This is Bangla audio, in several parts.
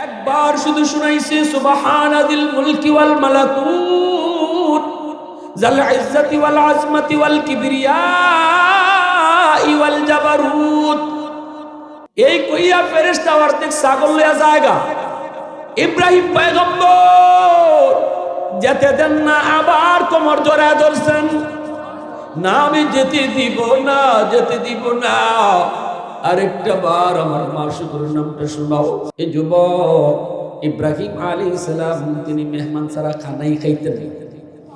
একবার শুধু শুনাইছে সুবহানাদিল মুলকি ওয়াল মালাকুত জাল ইজ্জতি ওয়াল আজমতি ওয়াল কিবরিয়া ওয়াল জাবারুত। এই কইয়া ফেরেশতা অর্ধেক ছাগল লইয়া জায়গা। ইব্রাহিম পয়গম্বর যেতে দেন না, আবার কোমর জড়ায় ধরছেন, না আমি যেতে দিব না, যেতে দিব না, আরেকটা বার আমার মাশুকের নামটা শোনাও। এই যুবক ইব্রাহিম আলাইহিস সালাম তিনি মেহমান ছাড়া খানাই খাইতেন না।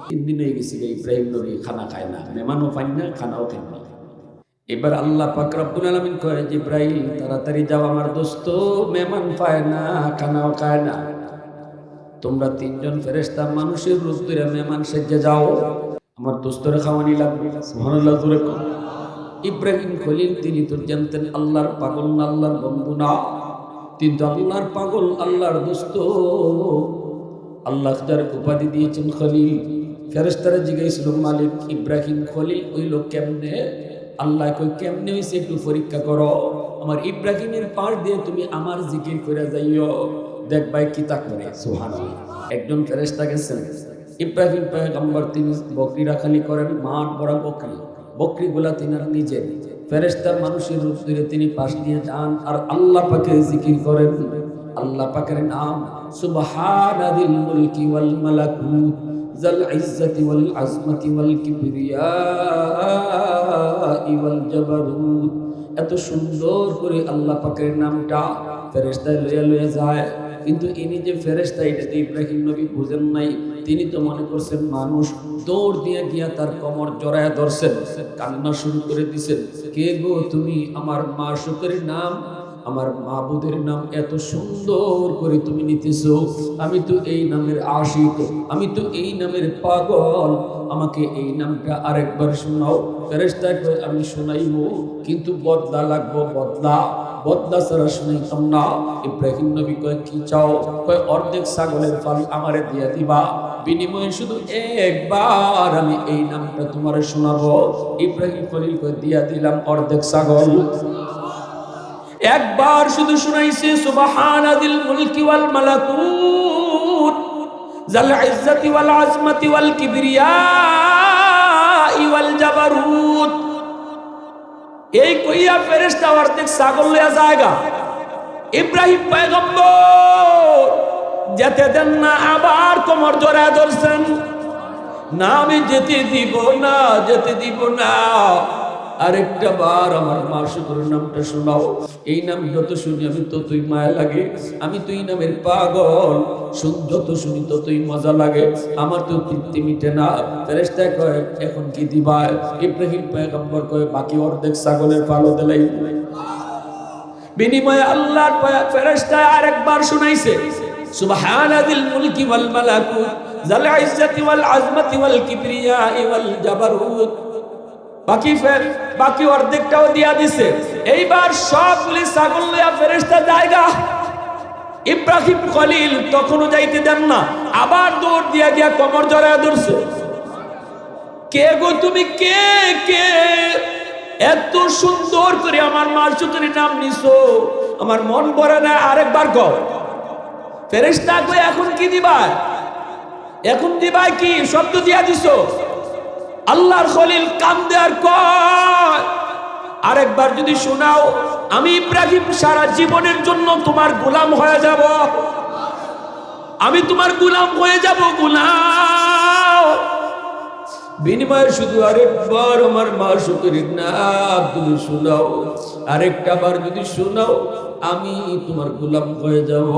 3 দিন হয়ে গেছে ইব্রাহিম নবী খানা খায় না, মেহমানও পাই না, খানাও খায় না। এবার আল্লাহ পাক রব্বুল আলামিন কয় জিব্রাইল তাড়াতাড়ি যাও, আমার দোস্ত মেহমান পায় না, খানাও খায় না, তোমরা 3 জন ফেরেশতা মানুষের রূপ ধরে মেহমান সেজে যাও, আমার দোস্তরে খাওয়ানি লাগবে। সুবহানাল্লাহ জোরে কর। ইব্রাহিম খলিল তিনি তো জানতেন আল্লাহর পাগল না, আল্লাহর বন্ধু না, কিন্তু আল্লাহর পাগল, আল্লাহর দোস্ত। আল্লাহ তার উপাধি দিয়েছেন খলিল। ফেরেশতারা জিজ্ঞাসা ছিল মালিক ইব্রাহিম খলিল হইল কেমনে? আল্লাহ কই কেমনে হইছে একটু পরীক্ষা করো। আমার ইব্রাহিমের পাশ দিয়ে তুমি আমার জিকির করে যাইও, দেখবাই কি তা করে। সুবহানাল্লাহ। একজন ফেরেশতা গেছেন, ইব্রাহিম পয়গম্বর তিনি বকরি রাখালি করেন, মাঠ বড় বকরি, বকরিগুলা তিনার নিজের। ফেরেশতা মানুষের রূপ ধরে তিনি পাশ দিয়ে যান আর আল্লাহ পাকের জিকির করেন। আল্লাহ পাকের নাম সুবহানাদিল মুলকি ওয়াল মালাকুত জাল ইজ্জতি ওয়াল আজমতি ওয়াল কিবরিয়া ওয়াল জাবারুত। এত সুন্দর করে আল্লাহ পাকের নামটা ফেরেশতা লইয়া যায়, কিন্তু ইনি যে ফেরেশতা এটা তো ইব্রাহিম নবী বুঝেন নাই। তিনি তো মনে করছেন মানুষ, দৌড় দিয়ে গিয়া তার কোমর জড়ায় ধরছেন, কান্না শুরু করে দিছেন, কে গো তুমি? আমার মাশুকের নাম, আমার মাবুদের নাম এত সুন্দর করে তুমি নিতেছো, আমি তো এই নামের আশিক, আমি তো এই নামের পাগল, আমাকে এই নামটা আরেকবার শোনাও। ফেরেশতা কয় আমি শোনাইবো, কিন্তু বদলা লাগবো, বদলা, বদলা ছাড়া শুনাইতাম না। ইব্রাহিম নবী কয় কি চাও? কয় অর্ধেক ছাগলের ফাল আমারে দিয়া দিবা, বিনিময়ে শুধু একবার আমি এই নামটা তোমারে শোনাবো। ইব্রাহিম খলিল কয় দিয়া দিলাম অর্ধেক ছাগল। একবার শুধু শুনাইছে সুবহানাদিল মুলকি ওয়াল মালাকুত জাল ইজ্জতি ওয়াল আজমতি ওয়াল কিবরিয়া ওয়াল জাবারুত। এই কইয়া ফেরেশতা অর্ধেক ছাগল লইয়া জায়গা। ইব্রাহিম পয়গম্বর যেতে দেন না, আবার কোমর জড়ায় ধরছেন, না আমি যেতে দিব না, যেতে দিব না, আরেকটা বার আমার মাশুকের নামটা শোনাও। এই নাম যত শুনি আমি ততই মায়া লাগে, আমি তো এই নামের পাগল, যত শুনি ততই মজা লাগে, আমার তো তৃপ্তি মিটে না। ফেরেশতা কয় এখন কি দিবা? ইব্রাহিম পয়গম্বর কয় বাকি অর্ধেক ছাগলের পালও দিলাই। বিনিময়ে আল্লাহর ফেরেশতা আরেকবার শুনাইছে সুবহানাদিল মুলকি ওয়াল মালাকুত জাল ইজ্জতি ওয়াল আজমতি ওয়াল কিবরিয়া ওয়াল জাবারুত। বাকি অর্ধেকটাও দিয়া দিছে। এইবার সবগুলি ছাগল লইয়া ফেরেশতা জায়গা। ইব্রাহিম খলিল তখনও যাইতে দেন না, আবার দৌড় দিয়া গিয়া কোমর জড়ায় ধরছে, কে গো তুমি? কে কে এত সুন্দর করে আমার মাশুকের নাম নিছো, আমার মন ভরে না, আরেকবার কও। ফেরেশতা কই এখন কি দিবা? এখন দিবা কি? শব্দ দিয়া দিছো। আল্লাহর খলিল কান্দে আর কয় আরেকবার যদি শোনাও আমি ইব্রাহিম সারা জীবনের জন্য তোমার গোলাম হয়ে যাব, আমি তোমার গোলাম হয়ে যাব, গোলাম। বিনিময়ে শুধু আরেকবার আমার মাশুকের নাম তুমি শোনাও, আরেকটা বার যদি শোনাও আমি তোমার গোলাম হয়ে যাব।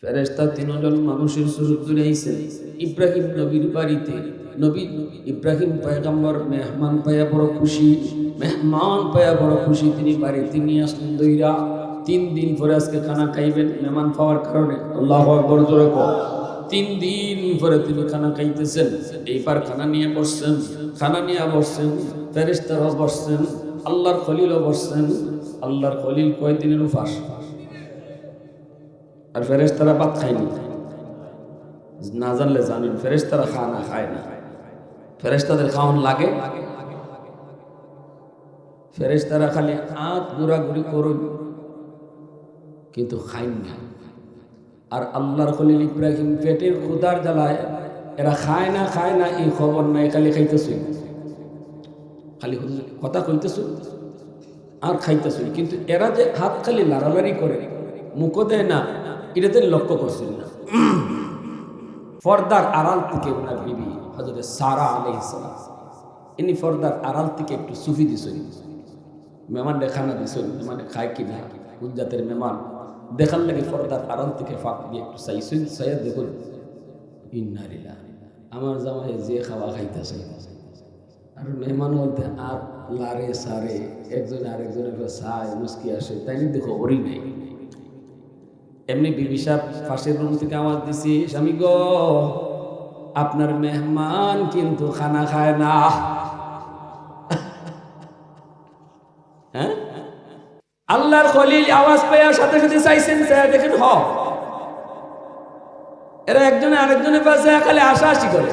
ফেরেশতা 3 জন মানুষের সুরত ধরে আইছেন ইব্রাহিম নবীর বাড়িতে। নবী ইব্রাহিম পয়গম্বর মেহমান পায়া বড় খুশি, মেহমান পায়া বড় খুশি, তিনি বাড়িতে নিয়ে আসলেন দইরা। 3 দিন পরে আজকে খানা খাইবেন মেহমান পাওয়ার কারণে। আল্লাহু আকবার জোরে কর। 3 দিন পরে তিনি খানা খাইতেছেন। এইবার খানা নিয়ে বসছেন, খানা নিয়ে বসছেন, ফেরেশতারাও বসছেন, আল্লাহর খলিলও বসছেন। আল্লাহর খলিল কয়দিনের উপাস, আর ফেরেশতারা ভাত খায়নি। না জানলে জানেন ফেরেশতারা খানা খায় না, ফেরেশতাদের খাওয়ান লাগে। ফেরেশতারা খালি আত ঘোরাঘুরি করুন, কিন্তু খাইন না। আর আল্লাহর খলিল ইব্রাহিম পেটের ক্ষুধার জ্বালায় এরা খায় না এই খবর নাই, খালি খাইতেছে, খালি কথা কইতেছে আর খাইতেছে। কিন্তু এরা যে হাত খালি লাড়ালাড়ি করে মুখও দেয় না, এটাতে লক্ষ্য করছেন না। পর্দার আড়াল থেকে ওনার বিবি হযরত সারা আলাইহিস সালাম ইনি পর্দার আড়াল থেকে একটু সুফি দিছেন, মেহমান দেখানা দিছেন, মানে খায় কি না, কোন জাতের মেহমান দেখার লাগে পর্দার আড়াল থেকে ফাঁক দিয়ে একটু চাইছেন। চাইয়া দেখুন ইন্না লিল্লাহি, আমার জামাই যে খাওয়া খাইতেছে, আর মেহমান বলতে আর লারে সারে একজন আরেকজনের চায় মুস্কি আসে, তাই না? দেখো ওরই নেই। এমনি বিবি সাহেব পাশের রুম থেকে আওয়াজ দিছি, স্বামী গো আপনার মেহমান কিন্তু খানা খায় না। হ্যাঁ, আল্লাহর খলিল আওয়াজ পাওয়ার সাথে সাথে চাইছেন, দেখেন এরা একজনে আরেকজনের পাশে খালি আশাআশি করে,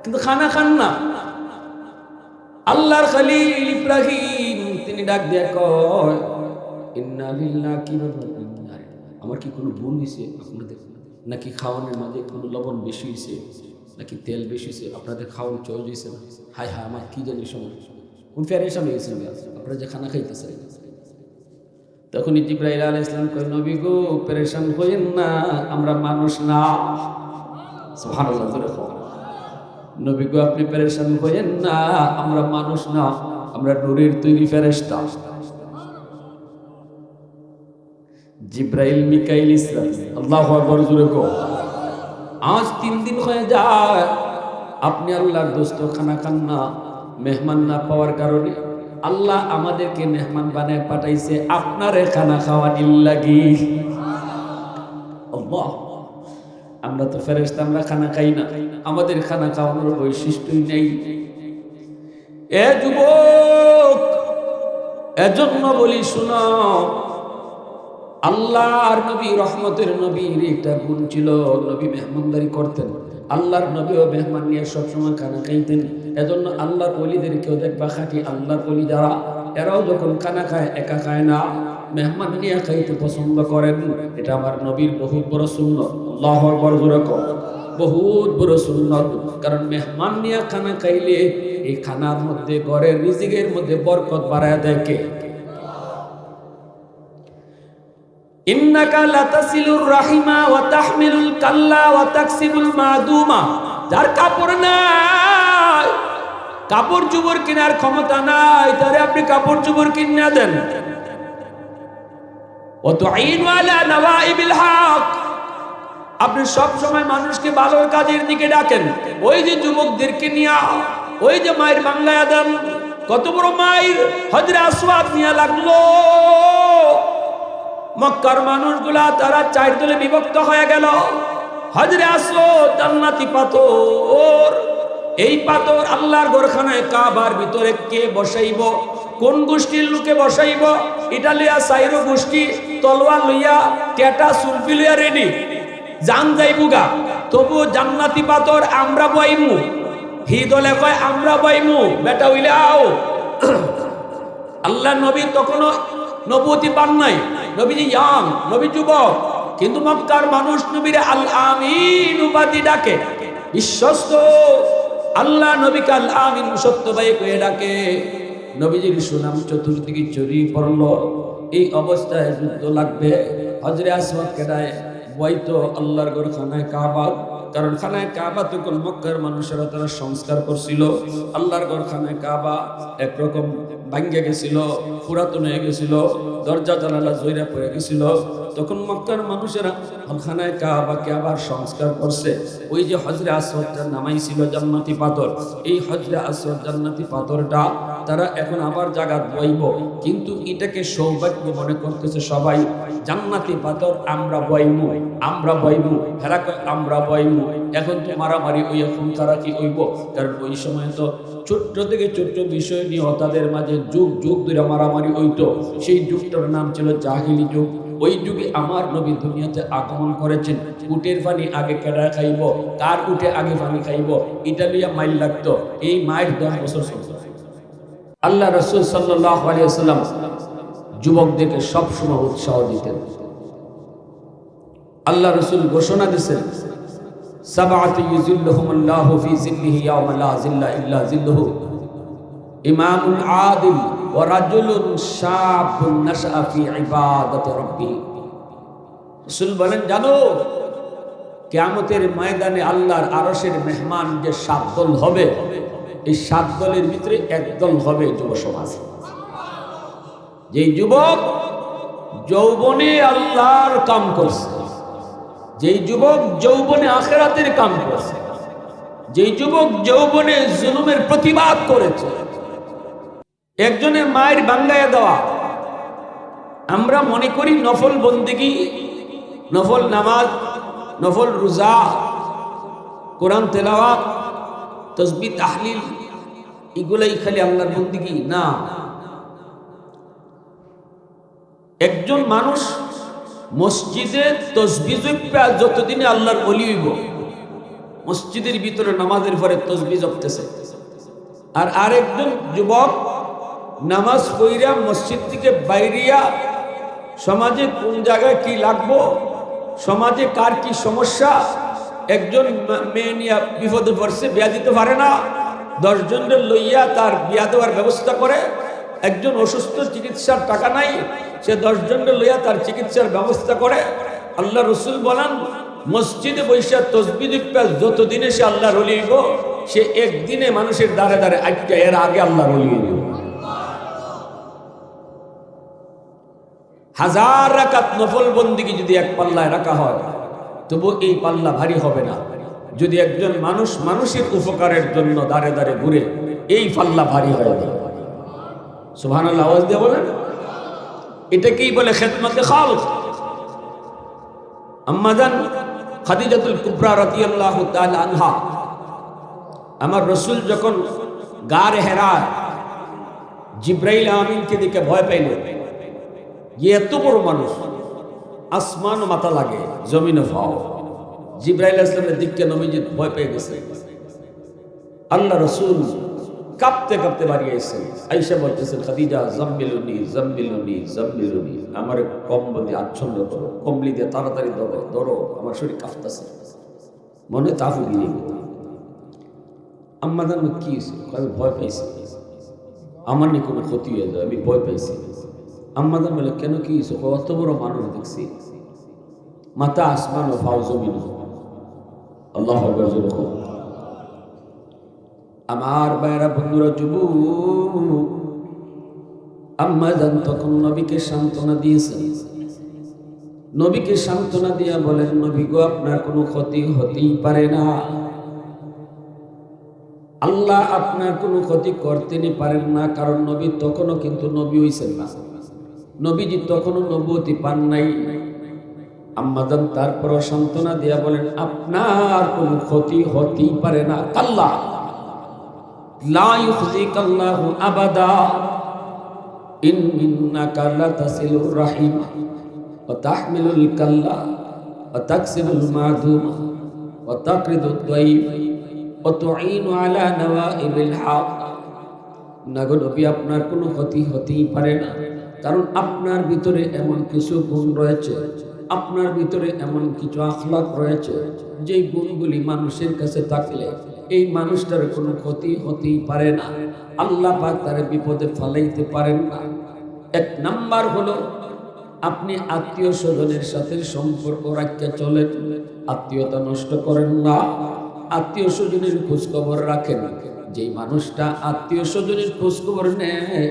কিন্তু খানা খান না। আল্লাহর খলিল ইব্রাহিম তিনি ডাক দিয়ে কয় ইন্না লিল্লাহি, কি ব্যাপার, আমার কি কোনো ভুল হয়েছে আপনাদের? নাকি খাওয়ানোর মাঝে কোনো লবণ বেশি হয়েছে, নাকি তেল বেশি হয়েছে, আপনাদের খাওয়ানো চল হয়েছে না? হায় হায়, আমার কি জানি সমস্যা, কোন ফেরেশান হয়েছে আপনারা যে খানা খাইতেছেন। তখন জিবরাইল আলাইহিস সালাম কয় নবী গো পেরেশান হইেন না, আমরা মানুষ না। সুবহানাল্লাহ, নবী গো আপনি পেরেশান হইেন না, আমরা মানুষ না, আমরা নূরের তৈরি ফেরেশতা। জিবরাইল মিকাইল ইসরাফিল, আল্লাহু আকবার জোরে কও। আজ 3 দিন হয়ে যায় আপনি আল্লাহর দোস্ত খানা খান না, মেহমান না পাওয়ার কারণে আল্লাহ আমাদেরকে মেহমান বানায় পাঠাইছে আপনারে খানা খাওয়ানির লাগি। আল্লাহ, আমরা তো ফেরেশতা, আমরা খানা খাই না, আমাদের খানা খাওয়ানোর বৈশিষ্ট্যই নেই। এ যুবক, এজন্য বলি শুনো, আল্লাহর নবী রহমতের নবীর একটা গুণ ছিল, নবী মেহমানদারি করতেন। আল্লাহর নবীও মেহমান নিয়ে সবসময় খানা খাইতেন। এজন্য আল্লাহর ওলিদেরকেও দেখবা খাঁটি আল্লাহর ওলি যারা, এরাও যখন খানা খায় একা খায় না, মেহমান নিয়ে খাইতে পছন্দ করেন। এটা আমার নবীর বহুত বড় সুন্নত। আল্লাহু আকবার জোরে কও, বহুত বড় সুন্নত। কারণ মেহমান নিয়ে খানা খাইলে এই খানার মধ্যে, ঘরের রিজিকের মধ্যে বরকত বাড়ায় দেয় কে? ইন্নাকা লাতাসিলুর রাহিমা ওয়া তাহমিলুল কাল্লা ওয়া তাকসিবুল মাদুমা। যার কাপড় নাই, কাপড় চোপড় কেনার ক্ষমতা নাই, তারে আপনি কাপড় চোপড় কিনে দেন। ওয়া তুঈনু আলা নওয়াইবিল হক, আপনি সব সময় মানুষকে ভালোর কাজের দিকে ডাকেন। ওই যে যুবকদেরকে নিয়া, ওই যে মায়ের বাংলায় দেন, কত বড় মায়ের হজরে আসওয়াদ নিয়ে লাগলো। মক্কার মানুষগুলা তারা 4 দলে বিভক্ত হয়ে গেল। হজরে আসওয়াদ জান্নাতি পাথর, এই পাথর আল্লাহর ঘরখানায় কাবার ভিতরে কে বসাইব, কোন গোষ্ঠীর লোকে বসাইব? ইটালিয়া সাইরো গোষ্ঠী তলোয়ার লইয়া টেটা সুলফি লইয়া রেডি, জান যাইবুগা, তবু জান্নাতি পাথর আমরা বইমু। হি দলে কয় আমরা বইমু, বেটা হইলে আও। আল্লাহ নবী তখনও নবুয়তি পান নাই, নবীজি ইয়াং, নবী যুবক, কিন্তু মক্কার মানুষ নবীরে আল আমিন উপাধি ডাকে, বিশ্বস্ত। আল্লাহ নবীকে আল আমিন সত্যবাদী কয়ে ডাকে। নবীজির সুনাম চতুর্দিকে ছড়িয়ে পড়ল। এই অবস্থায় যুদ্ধ লাগবে। হজরে আসওয়াদ কেডায় বইতো আল্লাহর ঘর খানায় কাবা, কারণ খানায় কাবা তখন মক্কার মানুষেরা তারা সংস্কার করছিল। আল্লাহর ঘর খানায় কাবা একরকম ভাঙ্গে গেছিল, পুরাতন হয়ে গেছিল, দরজা জানালা জয়রা পড়ে গেছিল। তখন মক্কার মানুষেরা খানায় কাবাকে আবার সংস্কার করছে। ওই যে হজরে আসওয়াদটা নামাইছিল জান্নাতি পাথর, এই হজরে আসওয়াদ জান্নাতি পাথরটা তারা এখন আবার জাগাত বইব, কিন্তু এটাকে সৌভাগ্য মনে করতেছে সবাই। জান্নাতি পাথর আমরা বইমু, আমরা বইমু, হেরা কয় আমরা বইমু। এখন তো মারামারি ওই এখন তারা কি হইব? কারণ ওই সময় তো ছোট্ট থেকে ছোট্ট বিষয় নিয়ে তাদের মাঝে যুগ যুগ ধরে মারামারি হইতো। সেই যুগটার নাম ছিল জাহিলি যুগ। ওই যুগে আমার নবী দুনিয়াতে আগমন করেছেন। উটের পানি আগে কেডা খাইব, কার উঠে আগে পানি খাইব, ইটালিয়া মাইল লাগতো। এই মাইল 10 বছর চলত। আল্লাহ রাসূল সাল্লাল্লাহু আলাইহি ওয়াসাল্লাম যুবকদেরকে সবসময় উৎসাহ দিতেন। আল্লাহ রাসূল ঘোষণা দিয়েছেন, সাবআতু ইউযিল্লুহুমুল্লাহু ফি যিল্লিহি ইয়াওমা লা যিল্লা ইল্লা যিল্লুহু, ইমামুন আদিল ওয়া রাজুলুন শাবুন নাশআ ফি ইবাদাতি রাব্বিহি। রাসূল বলেন, জানো কিয়ামতের ময়দানে আল্লাহর আরশের মেহমান যে 7 দল হবে, এই 7 দলের ভিতরে একদল হবে যুব সমাজ। যেই যুবক যৌবনে আল্লাহর কাম করছে, যেই যুবক যৌবনে আখিরাতের কাম করছে, যেই যুবক যৌবনে জুলুমের প্রতিবাদ করেছে। একজনের মায়ের বাঙ্গায়া দেওয়া, আমরা মনে করি নফল বন্দেগী, নফল নামাজ, নফল রোজা, কোরআন তেলাওয়াত, তাসবিহ তাহলিল, এগুলাই খালি আল্লাহর বন্দেগী না। একজন মানুষ মসজিদে তাসবিহ জপা যতদিনে আল্লাহর ওলি হইব, মসজিদের ভিতরে নামাজের পরে তাসবিহ জপতেছে। আর আরেকজন যুবক নামাজ পড়িয়া মসজিদ থেকে বাইরিয়া সমাজে কোন জায়গায় কি লাগবো, সমাজে কার কি সমস্যা, একজন মেয়ে নিয়ে বিপদে পড়ছে, বিয়া দিতে পারে না, 10 জনের লইয়া তার বিয়া দেওয়ার ব্যবস্থা করে। একজন অসুস্থ, চিকিৎসার টাকা নাই, সে 10 জনের লইয়া তার চিকিৎসার ব্যবস্থা করে। আল্লাহ রাসূল বলেন, মসজিদে বৈশা তাসবিহ জপা যতদিনে সে আল্লাহর ওলি হইব, সে একদিনে মানুষের দ্বারে দ্বারে আটকা এর আগে আল্লাহর ওলি হইব। 1000 রাকাত নফল বন্দেগী যদি এক পাল্লায় রাখা হয়, তবু এই পাল্লা ভারী হবে না। যদি একজন মানুষ মানুষের উপকারের জন্য দাঁড়ে দাঁড়ে ঘুরে, এই পাল্লা ভারী হয়ে যাবে। সুবহানাল্লাহ, আওয়াজ দিয়ে বলেন। এটাকেই বলে খেদমতে খালক। আম্মা জান খাদিজাতুল কুবরা রাদিয়াল্লাহু তাআলা আনহা, আমার রাসূল যখন গারে হেরা জিবরাইল আমিনকে দেখে ভয় পাইলেন, যে এত বড় মানুষ, আসমান ও মাথা লাগে, জমিনে ফাও। জিবরাইল ইসলামের দিককে নবীজি ভয় পেয়ে গেছে। আল্লাহ রাসূল কাঁপতে কাঁপতে বাড়ি আইসেন, আইসা বলতেছেন, খাদিজা জাম্মিলুনি জাম্মিলুনি জাম্মিলুনি, আমার কম্বল দিয়ে আচ্ছন্ন করো, কম্বলি দিয়ে তাড়াতাড়ি ধরো ধরো, আমার শরীর কাঁপতেছে, মনে তাফু দিয়ে। আম্মা জান কি হয়েছে? আমি ভয় পাইছি, আমার নিয়ে কোনো ক্ষতি হয়ে যায়, আমি ভয় পাইছি। আম্মা জান বলে, কেন কি হয়েছে? অত বড় মানুষ দেখছি, মাথা আসমান ও ফাও জমিন। আল্লাহু আকবার। আমার ভাইরা বন্ধুরা, যুবক, আম্মা জান তখন নবীকে সান্ত্বনা দিয়েছেন। নবীকে সান্ত্বনা দিয়া বলেন, নবী গো, আপনার কোনো ক্ষতি হতেই পারে না, আল্লাহ আপনার কোনো ক্ষতি করতেই পারেন না। কারণ নবী তখনও কিন্তু নবী হইছেন না, নবীজি তখনও নবুয়তি পান নাই। আম্মা জান তারপরও সান্ত্বনা দিয়া বলেন, আপনার কোনো ক্ষতি হতেই পারে না। কাল্লা লা ইউখজিকাল্লাহু আবাদা ইন্নাকা লাতাসিলুর রাহিম ওয়া তাহমিলুল কাল্লা ওয়া তাকসিবুল মাদুম ওয়া তাকরিদুদ দাইফ ওয়া তুঈনু আলা নওয়াইবিল হক। না গো নবী, আপনার কোনো ক্ষতি হতেই পারে না, কারণ আপনার ভিতরে এমন কিছু গুণ রয়েছে, আপনার ভিতরে এমন কিছু আখলাক রয়েছে, যেই গুণগুলি মানুষের কাছে থাকলে এই মানুষটার কোনো ক্ষতি হতেই পারে না, আল্লাহ পাক তার বিপদে ফেলাইতে পারেন না। 1 নাম্বার হলো, আপনি আত্মীয় স্বজনের সাথে সম্পর্ক রাখতে চলেন, আত্মীয়তা নষ্ট করেন না, আত্মীয় স্বজনের খোঁজখবর রাখেন। যেই মানুষটা আত্মীয় স্বজনের খোঁজখবর নেয়,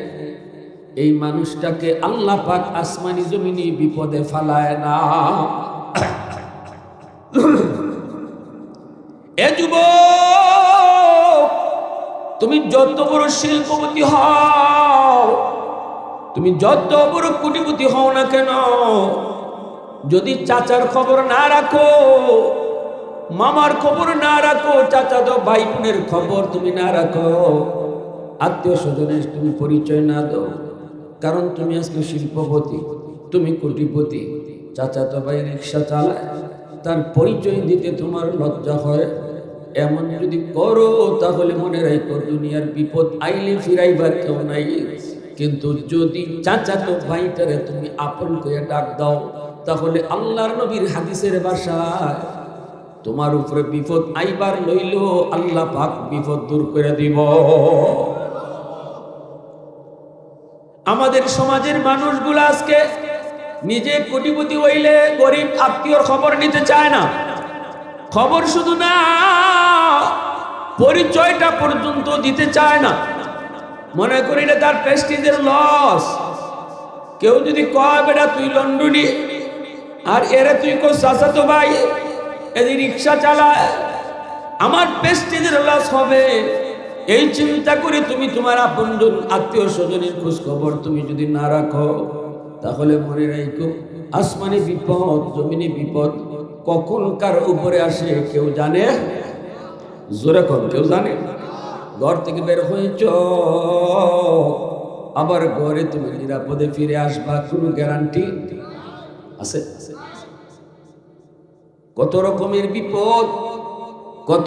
এই মানুষটাকে আল্লাহ পাক আসমানি জমিনি বিপদে ফেলায় না। এ যুবক, তুমি যত বড় শিল্পপতি হও, তুমি যত বড় কোটিপতি হও না কেন, যদি চাচার খবর না রাখো, মামার খবর না রাখো, চাচাতো ভাই বোনের খবর তুমি না রাখো, আত্মীয় স্বজনের তুমি পরিচয় না দাও, কারণ তুমি আজকে শিল্পপতি, তুমি কোটিপতি, চাচাতো ভাই রিক্সা চালায়, তার পরিচয় দিতে তোমার লজ্জা হয়, এমন যদি করো তাহলে মনে রাখো, দুনিয়ার বিপদ আইলে ফিরাইবার কেউ নাই। কিন্তু যদি চাচাতো ভাইটারে তুমি আপন করে ডাক দাও, তাহলে আল্লাহর নবীর হাদিসের ভাষায় তোমার উপরে বিপদ আইবার লইল আল্লাহ পাক বিপদ দূর করে দিব। আমাদের সমাজের মানুষগুলো আজকে নিজে কোটিপতি হইলে গরিব আত্মীয়র খবর নিতে চায় না। খবর শুধু না, পরিচয়টা পর্যন্ত দিতে চায় না। মনে করি না তার প্রেস্টিজের লস। কেউ যদি কয় বেটা তুই লন্ডনি, আর এরে তুই কো চাচাতো ভাই, এদি রিক্সা চালায়, আমার প্রেস্টিজের লস হবে। এই চিন্তা করে তুমি তোমার আপনজন আত্মীয় স্বজনের খোঁজ খবর তুমি যদি না রাখো, তাহলে মনে রাখো আসমানি বিপদ, জমিনি বিপদ কখন কার উপরে আসে কেউ জানে? জোরে কম, কেউ জানে? ঘর থেকে বের হয়েছ, আবার ঘরে তুমি নিরাপদে ফিরে আসবা, কোনো গ্যারান্টি আছে? কত রকমের বিপদ, কত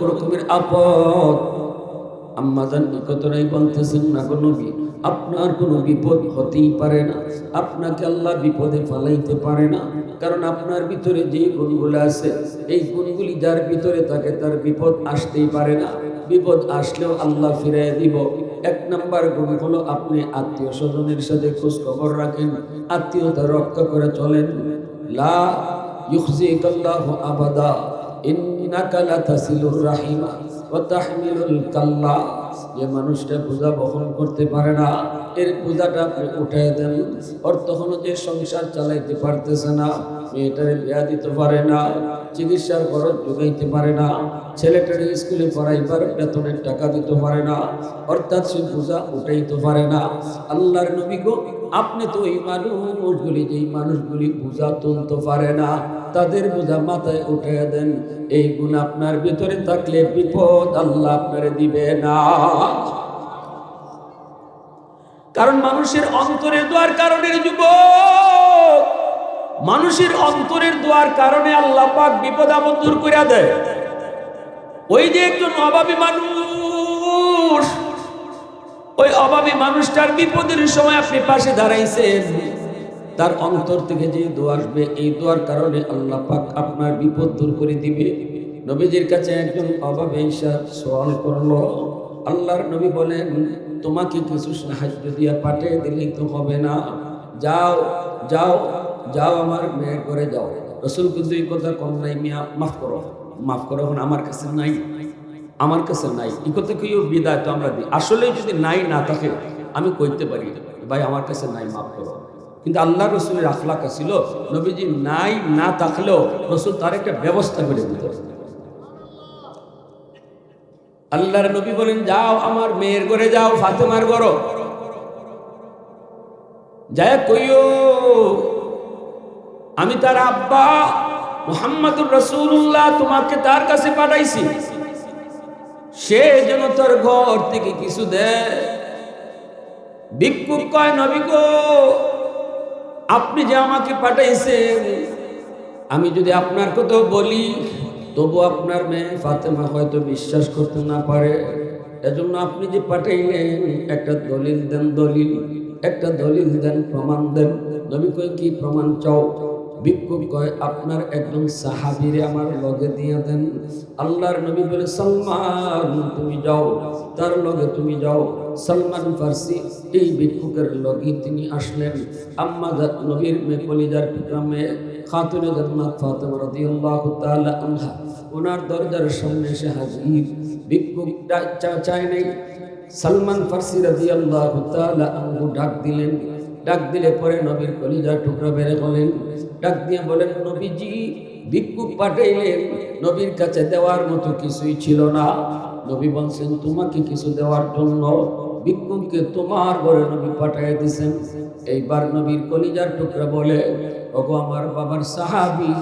রকমের আপদ। আম্মা জান কতটাই বলতেছেন না গো নবী, আপনার কোনো বিপদ হতেই পারে না, আপনাকে আল্লাহ বিপদে ফালাইতে পারে না। কারণ আপনার ভিতরে যে গুণগুলো আছে, এই গুণগুলি যার ভিতরে থাকে তার বিপদ আসতেই পারে না। বিপদ আসলেও আল্লাহ ফিরিয়ে দিব। এক নাম্বার গুণ হলো আপনি আত্মীয় স্বজনের সাথে খোঁজ খবর রাখেন, আত্মীয়তা রক্ষা করে চলেন। লা ইউখজিকাল্লাহু আবাদা ইন্নাকা লাতাসিলুর রাহিমা ওয়া তাহমিলুল কাল্লা। যে মানুষটা বোঝা বহন করতে পারে না, এর বোঝাটা আপনি উঠাই দেন। ওর তখনও যে সংসার চালাইতে পারতেছে না, মেয়েটারে বিয়া দিতে পারে না, চিকিৎসার খরচ যোগাইতে পারে না, ছেলেটারে স্কুলে পড়াইবার বেতনের টাকা দিতে পারে না, অর্থাৎ সে বোঝা উঠাইতে পারে না। আল্লাহর নবী গো, আপনি তো এই মানুষগুলি, যেই মানুষগুলি বোঝা তুলতে পারে না, তাদের বোঝা মাথায় উঠাইয়া দেন। এই গুণ আপনার ভিতরে থাকলে বিপদ আল্লাহ আপনারে দিবে না। কারণ মানুষের অন্তরের দোয়ার কারণে, যুবক, মানুষের অন্তরের দোয়ার কারণে আল্লাহ পাক বিপদ আপদ দূর করে দেয়। ওই যে একজন অভাবী মানুষ, ওই অভাবী মানুষটার বিপদের সময় আপনি পাশে দাঁড়াইছেন, তার অন্তর থেকে যে দোয়া আসবে, এই দোয়ার কারণে আল্লাহ পাক আপনার বিপদ দূর করে দিবে। নবীজির কাছে একজন অভাবী এসে সওয়াল করলো। আল্লাহর নবী বলেন, তোমাকে কিছু সাহায্য দিয়ে পাঠিয়ে দিলেই তো হবে না, যাও যাও যাও আমার মেয়ের ঘরে যাও। রাসূল কিন্তু এই কথা কম নাই, মিয়া মাফ করো, মাফ করো, এখন আমার কাছে নাই, আমার কাছে নাই। এই কথা কেউ বিদায় তো আমরা দিই। আসলে যদি নাই না থাকে আমি কইতে পারি, ভাই আমার কাছে নাই, মাফ করো। কিন্তু আল্লাহ রসুলের আখলাক ছিল, নবীজি নাই না থাকলেও রসুল তার একটা ব্যবস্থা করে দিত। আল্লাহর নবী বলেন, যাও আমার মেয়ের ঘরে যাও, ফাতেমার ঘর যায় কইও আমি তার আব্বা মুহাম্মদুর রাসূলুল্লাহ তোমাকে তার কাছে পাঠাইছি, সে যেন তোর ঘর থেকে কিছু দেয়। ভিক্ষুক কয়, নবী গো, আপনি যে আমাকে পাঠাইছেন, আমি যদি আপনার কথা বলি তবু আপনার মেয়ে ফাতেমা হয়তো বিশ্বাস করতে না পারে। এজন্য আপনি যে পাঠাইলেন একটা দলিল দেন, দলিল, একটা দলিল দেন, প্রমাণ দেন। নবী কয়, কি প্রমাণ চাও? ভিক্ষুক কয়, আপনার একজন সাহাবীরে আমার লগে দিয়ে দেন। আল্লাহর নবী বলে, সালমান তুমি যাও, তার লগে তুমি যাও। সালমান ফার্সি এই ভিক্ষুকের লগে তিনি আসলেন। আম্মা নবীর মেয়ে, কলিজার টুকরা মেয়ে খাতুনে জান্নাত ফাতেমা রাদিয়াল্লাহু তাআলা আনহা, ওনার দরজার সামনে এসে হাজির। ভিক্ষুক চায় নাই, সালমান ফার্সি রাদিয়াল্লাহু তাআলা আনহু ডাক দিলেন। ডাক দিলে পরে নবীর কলিজার টুকরা বেড়ে বলেন, ডাক দিয়ে বলেন, নবীজি ভিক্ষুক পাঠাইলেন, নবীর কাছে দেওয়ার মতো কিছুই ছিল না। নবী বলছেন, তোমাকে কিছু দেওয়ার জন্য ভিক্ষুককে তোমার ঘরে নবী পাঠিয়ে দিয়েছেন। এইবার নবীর কলিজার টুকরা বলে, ওগো আমার বাবার সাহাবী,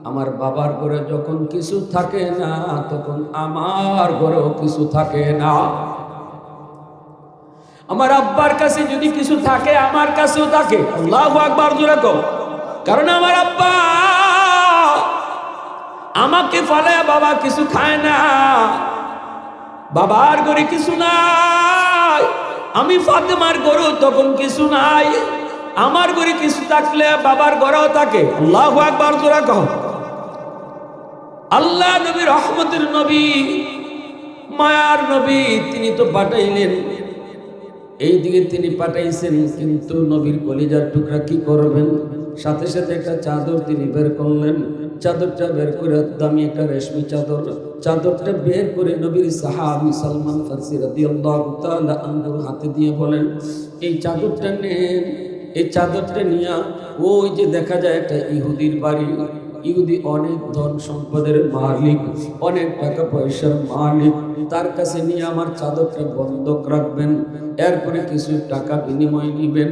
আমার বাবার ঘরে যখন কিছু থাকে না তখন আমার ঘরেও কিছু থাকে না। আমার আব্বার কাছে যদি কিছু থাকে আমার কাছেও থাকে। আল্লাহু আকবার জোরে কও। কারণ আমার আব্বা আমাকে ফালায়া বাবা কিছু খায় না, বাবার ঘরে কিছু নাই, আমি ফাতেমার ঘরেও তখন কিছু নাই। আমার ঘরে কিছু থাকলে বাবার ঘরেও থাকে। আল্লাহু আকবার, জোরে কও। আল্লাহ নবী, রহমতের নবী, মায়ার নবী, তিনি তো পাঠাইলেন, এই দিকে তিনি পাঠাইছেন, কিন্তু নবীর কলিজার টুকরা কি করবেন? সাথে সাথে একটা চাদর তিনি বের করলেন। চাদরটা বের করে, দামি একটা রেশমি চাদর, চাদরটা বের করে নবীর সাহাবী সালমান ফারসি রাদিয়াল্লাহু তাআলা আনহুর হাতে দিয়ে বলেন, এই চাদরটা নেন। এই চাদরটা নিয়ে ওই যে দেখা যায় একটা ইহুদির বাড়ি, ইহুদি অনেক ধন সম্পদের মালিক, অনেক টাকা পয়সার মালিক, তার কাছে নিয়ে আমার চাদরটা বন্ধক রাখবেন। এরপরে কিছু টাকা বিনিময় নিবেন,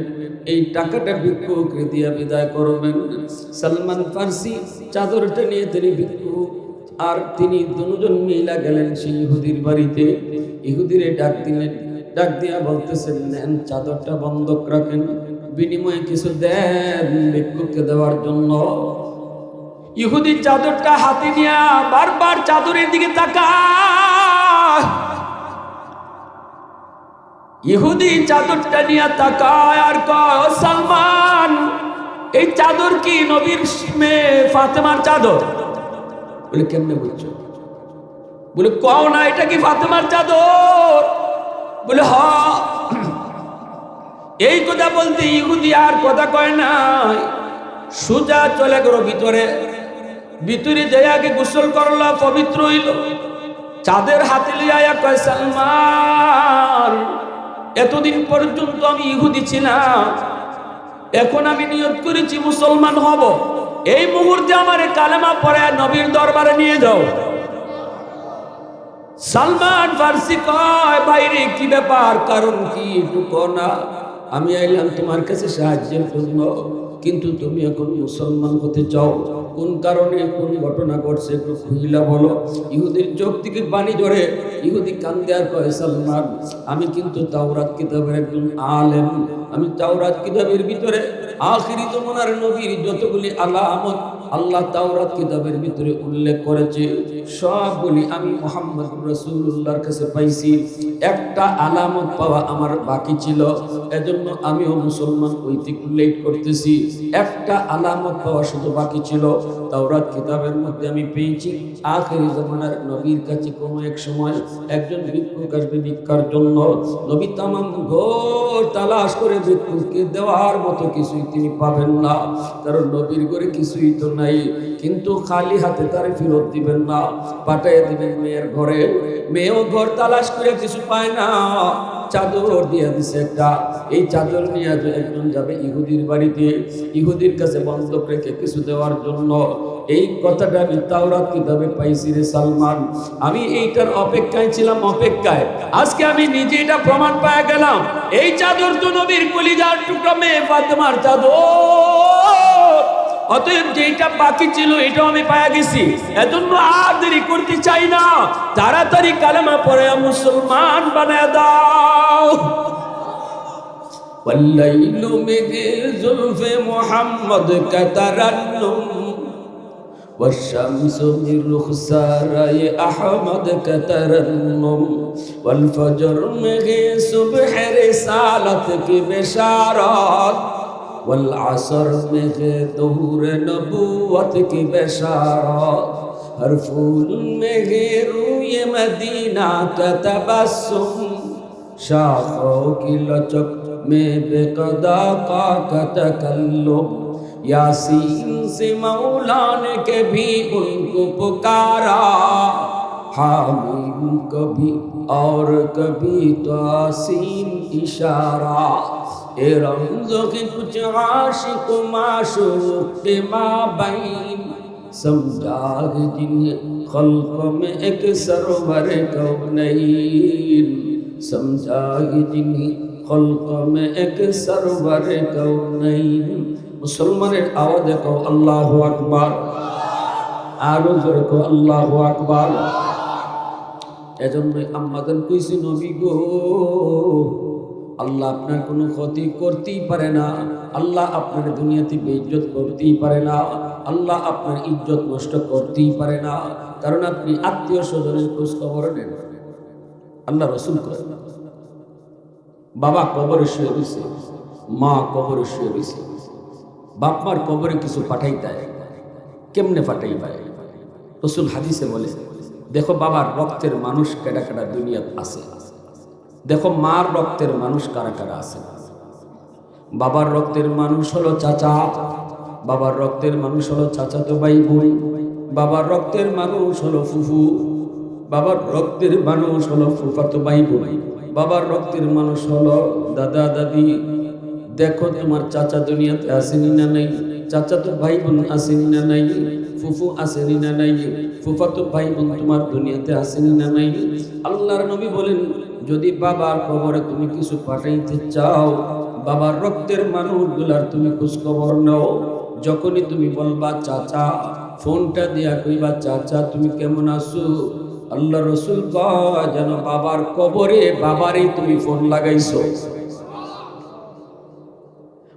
এই টাকাটা ভিক্ষুককে দিয়ে বিদায় করবেন। সালমান ফারসি চাদরটা নিয়ে তিনি ভিক্ষুক আর তিনি দুজন মিলা গেলেন সেই ইহুদির বাড়িতে। ইহুদিরে ডাক দিলেন, ডাক দিয়া বলতেছেন, নেন চাদরটা বন্ধক রাখেন, বিনিময়ে কিছু দেন ভিক্ষুককে দেওয়ার জন্য। ইহুদি চাদরটা হাতে নিয়ে বারবার চাদরের দিকে তাকায়। ইহুদি চাদরটা নিয়ে তাকায় আর কয়, সালমান, এই চাদর কি নবীর মেয়ে ফাতেমার চাদর? বলে, কেমনে বলছো? বলে, কও না এটা কি ফাতেমার চাদর? বলে, হ। এই কথা বলতে ইহুদি আর কথা কয় নাই, সোজা চলে গেল ভিতরে। ভিতরে যাই আগে গোসল করল, পবিত্র হইল, চাঁদের হাতে লিয়া কয়, সালমান, এতদিন পর্যন্ত আমি ইহুদি ছিলাম, এখন আমি নিয়ত করেছি মুসলমান হব, এই মুহূর্তে আমার কালেমা পড়ে নবীর দরবারে নিয়ে যাও। সালমান ফারসি কয়, বাইরে কি ব্যাপার, কারণ কি একটু না? আমি আইলাম তোমার কাছে সাহায্যের জন্য, কিন্তু তুমি এখন মুসলমান হতে চাও, কোন কারণে, কোন ঘটনা ঘটছে একটু খুইলা বলো। ইহুদির চোখ থেকে পানি ধরে, ইহুদি কান্দে আর কয়, সালমান, আমি কিন্তু তাওরাত কিতাবের একজন আলেম, আমি তাওরাত কিতাবের ভিতরে আখিরি জমানার নবীর যতগুলি আলামত আল্লাহ তাওরাত কিতাবের ভিতরে উল্লেখ করেছে সবগুলি আমি মুহাম্মদ রাসূলুল্লাহর কাছে পাইছি। একটা আলামত পাওয়া আমার বাকি ছিল, এজন্য আমিও মুসলমান হইতে উল্লেখ করতেছি। একটা আলামত পাওয়া শুধু বাকি ছিল, তাওরাত কিতাবের মধ্যে আমি পেয়েছি আখিরি জামানার নবীর কাছে কোনো এক সময় একজন ভিক্ষুক আসবে ভিক্ষার জন্য। নবী তামাম ঘোর তালাশ করে ভিক্ষুককে দেওয়ার মতো কিছুই তিনি পাবেন না, কারণ নবীর ঘরে কিছুই তো নাই। কিন্তু খালি হাতে তারে ফেরত দিবেন না, পাঠিয়ে দিবেন মেয়ের ঘরে। মেয়েও ঘর তালাশ করে কিছু পায় না, চাদর দিয়ে দিছে একটা, এই চাদর নিয়ে একজন যাবে ইহুদির বাড়িতে, ইহুদির কাছে বন্ধক রেখে কিছু দেওয়ার জন্য। এই কথাটা আমি তাওরাত কিতাবে পাইছি রে সালমান, আমি এইটার অপেক্ষায় ছিলাম, অপেক্ষায়। আজকে আমি নিজে এটা প্রমাণ পাওয়া গেলাম, এই চাদর তো নবীর কলিজার টুকরা মেয়ে ফাতেমার চাদর। অতএব যেটা বাকি ছিল এটাও আমি পাওয়া গেছি, এজন্য আর দেরি করতে চাই না, তাড়াতাড়ি কালেমা পড়ে মুসলমান বানায় দাও। والليل من زلف محمد كترنم والشمس من رخساري أحمد كترنم والفجر من صبح رسالتك بشارات والعصر من ظهور نبوتك بشارات हर फूल में रूय मदीना का तबस्सुम शाखों की लचक में बेकदा का तकल्लुम यासीन से मौला ने कभी उनको पुकारा हामीम कभी और कभी तासीम इशारा ए रमज़ों के कुछ आशिक माशूक के माबैन समझा जिन्हें खल्क़ में एक सरवर कौनैन समझा जिन्हें खल्क़ में एक सरवर कौनैन। मुसलमाনের আওয়াজে কও আল্লাহু আকবার, আরো জোরে কও আল্লাহু আকবার। এজন্যই আম্মাজান কইছি, নবী গো, আল্লাহ আপনার কোনো ক্ষতি করতেই পারে না, আল্লাহ আপনার দুনিয়াতে বেইজ্জত করতেই পারে না, আল্লাহ আপনার ইজ্জত নষ্ট করতেই পারে না, কারণ আপনি আত্মীয় স্বজনের খোঁজ খবর নেন। আল্লাহ রসুল করেন, বাবা কবরে শুয়ে দিছে, মা কবরে শুয়ে রয়েছে, বাপ মার কবরে কিছু পাঠাই দেয়, কেমনে পাঠাই পায়? রাসূল হাদিসে বলে, দেখো বাবার রক্তের মানুষ কেডা কেডা দুনিয়াত আছে, দেখো মার রক্তের মানুষ কারা কারা আছে। বাবার রক্তের মানুষ হলো চাচা, বাবার রক্তের মানুষ হলো চাচাতো ভাই বোন, বাবার রক্তের মানুষ হলো ফুফু, বাবার রক্তের মানুষ হলো ফুফাতো ভাই বোন, বাবার রক্তের মানুষ হলো দাদা দাদি। দেখো তোমার চাচা দুনিয়াতে আসেনি না নাই, চাচাতো ভাই বোন আসেনি না নাই, ফুফু আসেনি না নাই, ফুফাতো ভাই বোন তোমার দুনিয়াতে আসেনি না নাই। আল্লাহর নবী বলেন, যদি বাবার কবরে তুমি কিছু পাঠাইতে চাও, বাবার রক্তের মানুষগুলার তুমি খোঁজ খবর নাও। যখনই তুমি বলবা চাচা, ফোনটা দিয়া কইবা চাচা তুমি কেমন আছো, আল্লাহ রসুল কয় যেন বাবার কবরে বাবারই তুমি ফোন লাগাইছো।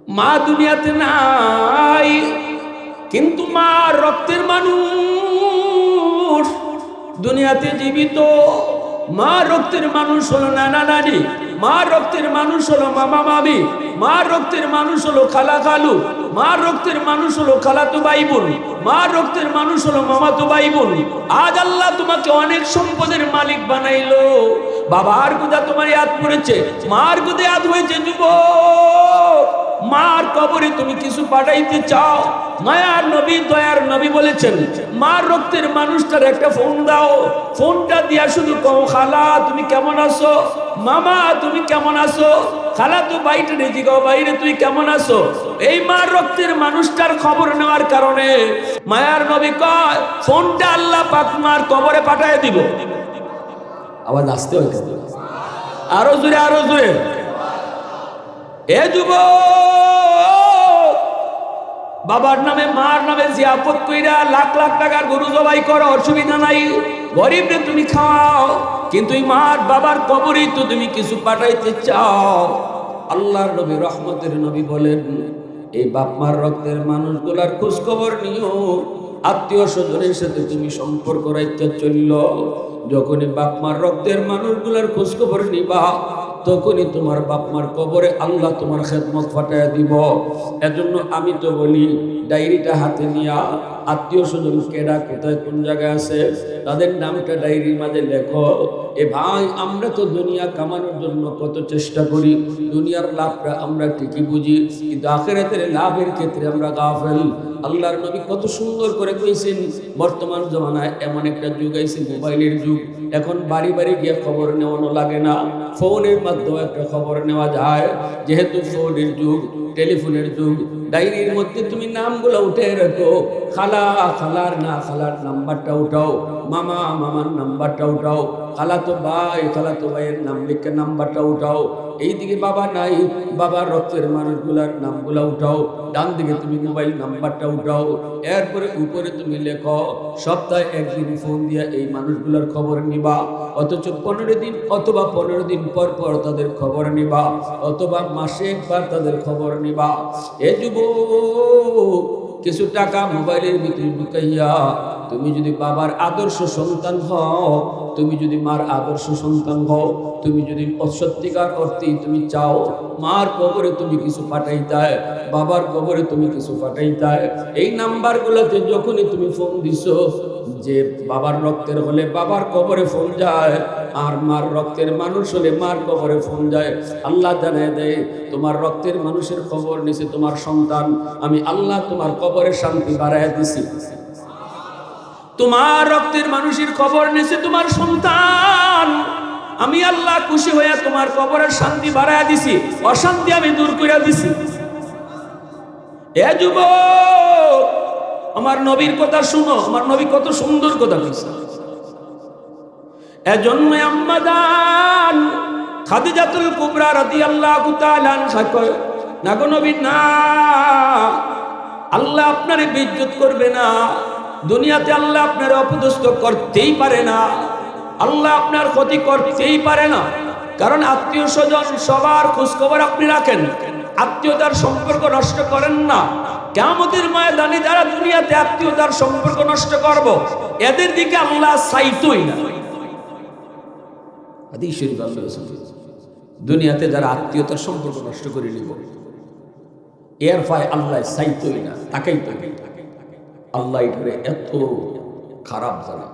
মা দুনিয়াতে নাই, কিন্তু মা রক্তের মানুষ দুনিয়াতে জীবিত। মা রক্তের মানুষ হলো নানা নানি, মা রক্তের মানুষ হলো মামা মামি, মা রক্তের মানুষ হলো খালা খালু, মা রক্তের মানুষ হলো খালাতো ভাই বোন, মা রক্তের মানুষ হলো মামাতো ভাই বোন। আজ আল্লাহ তোমাকে অনেক সম্পদের মালিক বানাইলো, বাবার গুদা তোমার ইয়াদ পড়েছে, মার গুদা ইয়াদ হয়েছে। যুবক, মার কবরে তুমি কিছু পাঠাইতে চাও, মায়ার নবী দয়ার নবী বলেছেন, মার রক্তের মানুষটার একটা ফোন দাও। ফোনটা দিয়া শুধু কও, খালা তুমি কেমন আছো, মামা তুমি কেমন আছো, খালা তো বাইরে রেজি গাও, বাইরে তুই কেমন আছো। এই মার রক্তের মানুষটার খবর নেওয়ার কারণে মায়ার নবী কয়, ফোনটা আল্লাহ পাক মার কবরে পাঠায় দিব। আওয়াজ আসতে হয়েছে, আরো জোরে আরো জোরে। এ যুবক, বাবার নামে মার নামে জিয়াফত কইরা লাখ লাখ টাকার গরু জবাই করো, অসুবিধা নাই, গরিবরে তুমি খাও, কিন্তু এই মার বাবার কবরেই তো তুমি কিছু পাঠাইতে চাও। আল্লাহর নবী রহমতের নবী বলেন, এই বাপ মার রক্তের মানুষগুলার খোঁজ খবর নিও, আত্মীয় স্বজনের সাথে তুমি সম্পর্ক রাখতে চলল। যখনই বাপ মার রক্তের মানুষগুলার খোঁজ খবর নিবা, তখনই তোমার বাপ মার কবরে আল্লাহ তোমার খেদমত ফাটাইয়া দিব। এজন্য আমি তো বলি, ডায়েরিটা হাতে নিয়া আত্মীয় স্বজন কেডা কোথায় কোন জায়গায় আছে তাদের নামটা ডায়েরির মাঝে লেখো। এ ভাই, আমরা তো দুনিয়া কামানোর জন্য কত চেষ্টা করি, দুনিয়ার লাভটা আমরা ঠিকই বুঝি, কিন্তু আখিরাতের লাভের ক্ষেত্রে আমরা গাফেল। আল্লাহর নবী কত সুন্দর করে কইছেন, বর্তমান জমানায় এমন একটা যুগ আইছে, মোবাইলের যুগ। এখন বাড়ি বাড়ি গিয়ে খবর নেওয়ানো লাগে না, ফোনের মাধ্যমে একটা খবর নেওয়া যায়। যেহেতু ফোনের যুগ, টেলিফোনের যুগ, ডায়েরির মধ্যে তুমি নামগুলো উঠে রাখো। খালা, খালার না খালার নাম্বারটা উঠাও, মামা, মামার নাম্বারটা উঠাও, খালাতো ভাই, খালাতো ভাইয়ের নাম লিখে নাম্বারটা উঠাও। এইদিকে বাবা নাই, বাবার রক্তের মানুষগুলার নামগুলা উঠাও। ডান দিকে তুমি মোবাইল নাম্বারটা উঠাও। এরপরে উপরে তুমি লেখো, সপ্তাহে একদিন ফোন দিয়া এই মানুষগুলার খবর নিবা, অথচ 15 দিন অথবা 15 দিন পর পর তাদের খবর নিবা, অথবা মাসে একবার তাদের খবর নিবা। এ যুবক, কিছু টাকা মোবাইলের ভিতরে ঢুকাইয়া তুমি যদি বাবার আদর্শ সন্তান হও, তুমি যদি মার আদর্শ সন্তান হও, তুমি যদি সত্যিকার অর্থেই তুমি চাও মার কবরে তুমি কিছু পাঠাইতে, বাবার কবরে তুমি কিছু পাঠাইতে, এই নাম্বারগুলোতে যখনই তুমি ফোন দিছো, যে বাবার রক্তের হলে বাবার কবরে ফোন যায়, আর মার রক্তের মানুষ হলে মার কবরে ফোন যায়। আল্লাহ জানায় দেয়, তোমার রক্তের মানুষের খবর নিছে তোমার সন্তান, আমি আল্লাহ তোমার কবরে শান্তি বাড়ায় দিছি। তোমার রক্তের মানুষের খবর নিছে তোমার সন্তান, আমি আল্লাহ খুশি হইয়া তোমার কবরের শান্তি বাড়ায় দিছি, অশান্তি আমি দূর করে দিছি। এ যুবক, আমার নবীর কথা শুনো, আমার নবী কত সুন্দর কথা বলছে। এজন্য আম্মা জান খাদিজাতুল কুবরা রাদিয়াল্লাহু তাআলা আনহা কয়, না গো নবী না, আল্লাহ আপনারে বেইজ্জত করবে না, দুনিয়াতে আল্লাহ আপনার অপদস্থ করতেই পারে না, আল্লাহ আপনার ক্ষতি করতেই পারে না, কারণ আত্মীয় স্বজন সবার খোঁজখবর আপনি রাখেন, আত্মীয়তার সম্পর্ক নষ্ট করেন না। কিয়ামতের ময়দানে যারা দুনিয়াতে আত্মীয়তার সম্পর্ক নষ্ট করব, এদের দিকে আল্লাহ চাইতোই না। হাদিস শরীফ আছে, দুনিয়াতে যারা আত্মীয়তার সম্পর্ক নষ্ট করে নিব, এর ফায় আল্লাহ চাইতই না, তাকেই তো আল্লাহ এটারে এত খারাপ জানা।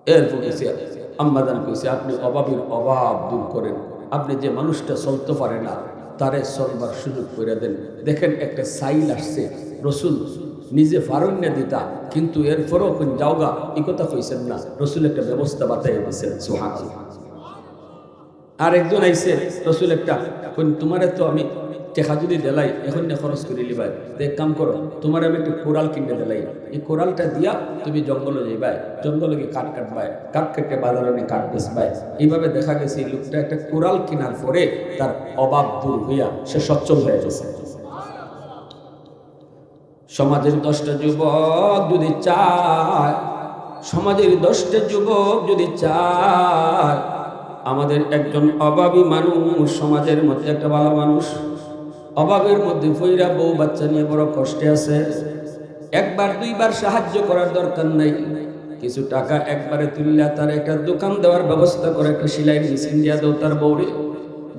এরপর আম্মাদান কইছে আপনি অভাবের অভাব দূর করেন, আপনি যে মানুষটা চলতে পারে না তারে চলবার সুযোগ করে দেন। দেখেন একটা সাইল আসছে, রসুল নিজে ফারণ্য দিতা, কিন্তু এরপরও কোন যাওগা এই কথা কইছেন না, রসুল একটা ব্যবস্থা বাতাই দিয়েছেন। সুবহানাল্লাহ। আর একজন আইছে, রসুল একটা তোমারে তো আমি টেকা যদি দেলাই এখন না খরচ করে লিবাই, এক কাম করো তোমার আমি একটা কোরাল কিনে দিলাই, এই কোরালটা দিয়া তুমি জঙ্গলে যাইবাই, জঙ্গলে গিয়ে কাঠ কাটবাই, কাঠ কেটে বাজারে নিয়ে কাঠ বেচবাই। এইভাবে দেখা গেছে এই লোকটা একটা কোরাল কেনার পরে তার অভাব দূর হইয়া সে সচ্ছল হয়ে গেছে। সমাজের 10টা যুবক যদি চায়, সমাজের 10টা যুবক যদি চায় আমাদের একজন অভাবী মানুষ সমাজের মধ্যে একটা ভালো মানুষ, অভাবের মধ্যে ফইরা বউ বাচ্চা নিয়ে বড় কষ্টে আছে, একবার দুইবার সাহায্য করার দরকার নাই, কিছু টাকা একবারে তুললে তার একটা দোকান দেওয়ার ব্যবস্থা করে, একটা সেলাই মেশিন দিয়া দাও তার বউরে,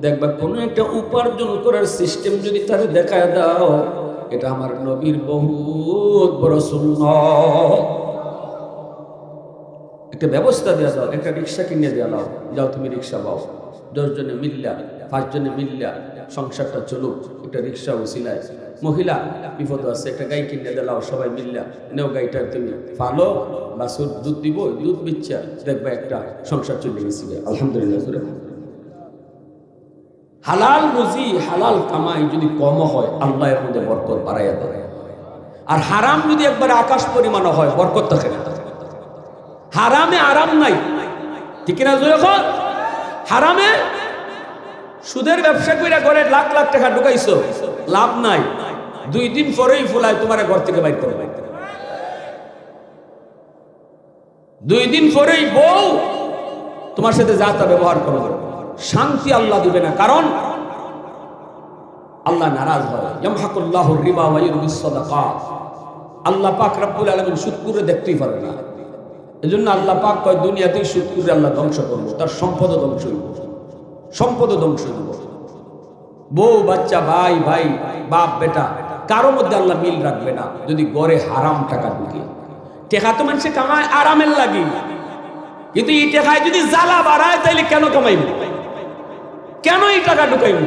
দেখবা কোনো একটা উপার্জন করার সিস্টেম যদি তারে দেখায় দাও, এটা আমার নবীর বহুত বড় সুন্নাত। একটা ব্যবস্থা দেওয়া দাও, একটা রিক্সা কিনে দেওয়া দাও, যাও তুমি রিক্সা পাও, 10 জনে মিল্লা 5 জনে মিল্লা সংসারটা চলুক, একটা রিক্সা উসিলায়। মহিলা বিপদ আছে, একটা গাই কিনে দিলাও, সবাই মিল্লা নেও, গাইটা তুমি ফালো, বাছুর দুধ দিব, দুধ বিচ্ছা দেখবা একটা সংসার চলে গেছি। আলহামদুলিল্লাহ। হালাল রুজি হালাল কামাই যদি কম হয় আল্লাহ এর মধ্যে বরকত বাড়াইয়া দেয়, আর হারাম যদি একবার আকাশ পরিমাণ হয় বরকত থাকে না। হারামে আরাম নাই, ঠিক না? যখন হারামে সুদের ব্যবসা কইরা ঘরে লাখ লাখ টাকা ঢুকাইছো, লাভ নাই, 2 দিন পরেই ফুলায় তোমার ঘর থেকে বাইর করে, 2 দিন পরেই বউ তোমার সাথে যা তা ব্যবহার করবে, শান্তি আল্লাহ দিবে না, কারণ আল্লাহ নারাজ হয়। ইয়ামহাকুল্লাহুর রিবা ওয়া ইউরবিস সাদাকাত। আল্লাহ পাক রব্বুল আলামিন সুদ করে দেখতেই পারে না, এজন্য আল্লাহ পাক কয় দুনিয়াতেই সুদ করে আল্লাহ ধ্বংস করবো, তার সম্পদ ধ্বংস হইব, সম্পদ ধ্বংস হইব। বউ বাচ্চা ভাই ভাই বাপ বেটা কারো মধ্যে আল্লাহ মিল রাখবে না যদি গড়ে হারাম টাকা ঢুকে। টেকা তো মানুষে কামায় আরামের লাগি, কিন্তু এই টাকায় যদি জ্বালা বাড়ায় তাইলে কেন কামাইব, কেন এই টাকা ঢুকাইব?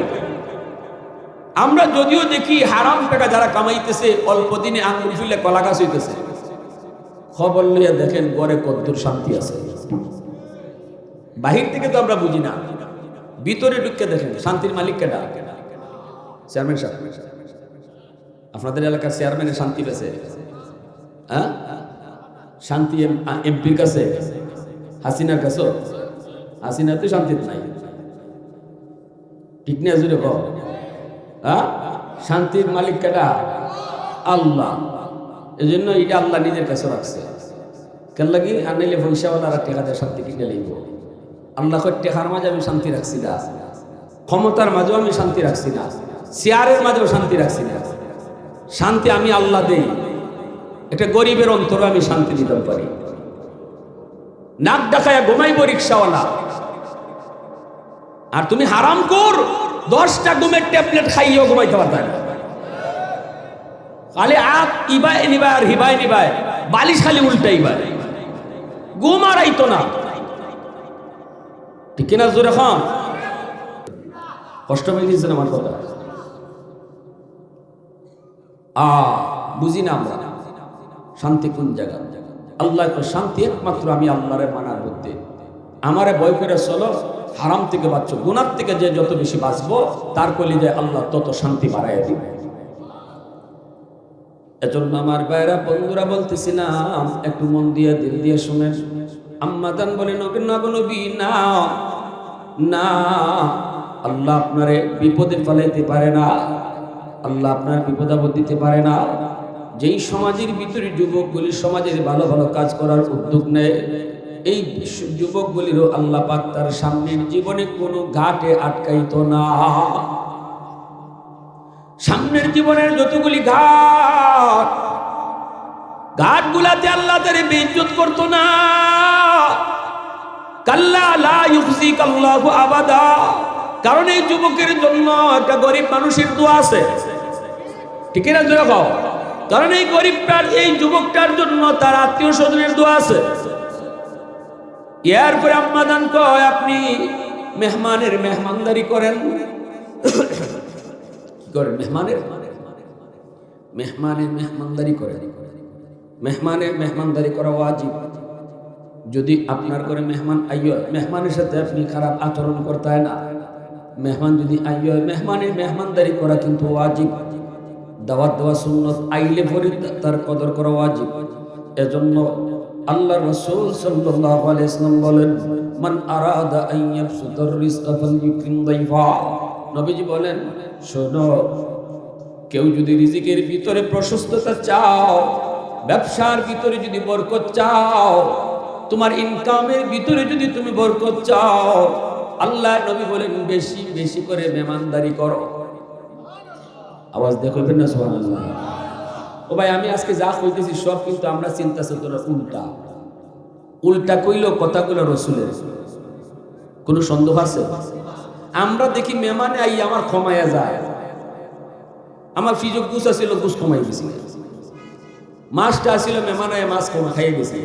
আমরা যদিও দেখি হারাম টাকা যারা কামাইতেছে অল্প দিনে আঙ্গুল ফুলে কলা গাছ হইতেছে, খবর লইয়া দেখেন ঘরে কদ্দুর শান্তি আছে। বাহির থেকে তো আমরা বুঝি না, ভিতরে ঢুকে দেখেন শান্তির মালিক কেডা? চেয়ারম্যান সাহেব। আপনাদের এলাকার চেয়ারম্যানের শান্তি পেয়েছে? হ্যাঁ, শান্তি এমপির কাছে, হাসিনার কাছে? হাসিনা তো শান্তিতে নাই, ঠিক না? জুড়ে কর, হ্যাঁ, শান্তির মালিক কেডা? আল্লাহ। এই জন্য এটা আল্লাহ নিজের কাছে রাখছে। কেন লাগি? আনাইলে পয়সাওয়ালারা টেকা দেয় শান্তি কিনে লইব। আল্লাহ কয় টেকার মাঝে আমি শান্তি রাখছি না, ক্ষমতার মাঝেও আমি শান্তি রাখছি না, চেয়ারের মাঝেও শান্তি রাখছি না। শান্তি আমি আল্লাহ দেই, একটা গরিবের অন্তরে আমি শান্তি দিতে পারি। নাক ডাকায়া ঘুমাইব রিক্সাওয়ালা, আর তুমি হারাম কর 10টা ঘুমের ট্যাবলেট খাইয়েও ঘুমাইতে পারতা না। খালি আপ ইবাই নিবাই আর হিবাই নিবাই, বালিশ খালি উল্টাইবাই, ঘুম আর আইতো না, ঠিক কিনা? জোরে খান, কষ্ট হয়ে দিয়েছেন আমার কথা। বুঝি না আমরা শান্তি কোন জায়গা? আল্লাহ তো শান্তি একমাত্র আমি আল্লাহরে মানার মধ্যে। আমারে ভয় করে চলো, হারাম থেকে বাঁচছো, গুনার থেকে যে যত বেশি বাঁচবো তার কলিজায় আল্লাহ তত শান্তি বাড়াইয়া দিবে। এজন্য আমার ভাইরা বন্ধুরা বলতেছিলাম, একটু মন দিয়ে দিল দিয়ে শুনেন। আম্মা জান বলেন নবী না না, আল্লাহ আপনারে বিপদে ফেলাইতে পারে না, আল্লাহ আপনার বিপদাপদ দিতে পারে না। যেই সমাজের ভিতরে যুবকগুলি সমাজের ভালো ভালো কাজ করার উদ্যোগ নেয়, এই যুবকগুলিরও আল্লাহ পাক তার সামনের জীবনে কোনো ঘাটে আটকাইতো না। সামনের জীবনের যতগুলি ঘাটগুলাতে আল্লাহ তারে বেইজ্জত করতো না। কাল্লা লা ইউখজিকাল্লাহু আবাদা, কারণ এই যুবকের জন্য একটা গরিব মানুষের দোয়া আছে। ঠিক না জোরে কও। কারণ এই গরিবটার, এই যুবকটার জন্য তার আত্মীয় স্বজনের দোয়া আছে। এরপরে আম্মা জান কয় আপনি মেহমানের মেহমানদারি করেন। কি করেন? মেহমানের মেহমানদারি করেন। মেহমানের মেহমানদারি করা ওয়াজিব। যদি আপনার ঘরে মেহমান আইয়, মেহমানের সাথে আপনি খারাপ আচরণ করতে হয় না। মেহমান যদি আইয়, মেহমানের মেহমানদারি করা কিন্তু ওয়াজিব। দাওয়াত দেওয়া সুন্নত, আইলে পরে তার কদর করা ওয়াজিব। এজন্য আল্লাহ রাসূল সাল্লাল্লাহু আলাইহি ওয়াসাল্লাম বলেন, মান আরাদা আন ইয়াবসুতার রিজকা ফালইউকরিম দাইফা। নবীজি বলেন, শোনো, কেউ যদি রিজিকের ভিতরে প্রশস্ততা চাও, ব্যবসার ভিতরে যদি বরকত চাও, তোমার ইনকামের ভিতরে যদি তুমি বরকত চাও, আল্লাহ নবী বলেন বেশি বেশি করে মেহমানদারি করো। আওয়াজ দেখবেন না সুবহানাল্লাহ। ও ভাই, আমি আজকে যা কইতেছি সব কিন্তু আমরা চিন্তা চেতনা উল্টা উল্টা কইলো কথাগুলো রসুলের। কোনো সন্দেহ আছে? আমরা দেখি মেহমানে আই আমার ক্ষমায়া যায়, আমার ফিজক গুছ আছিল, গুছ কমাই গেছি। মাছটা আসছিল, মেহমান আয় মাছ কমা খাইয়ে গেছে।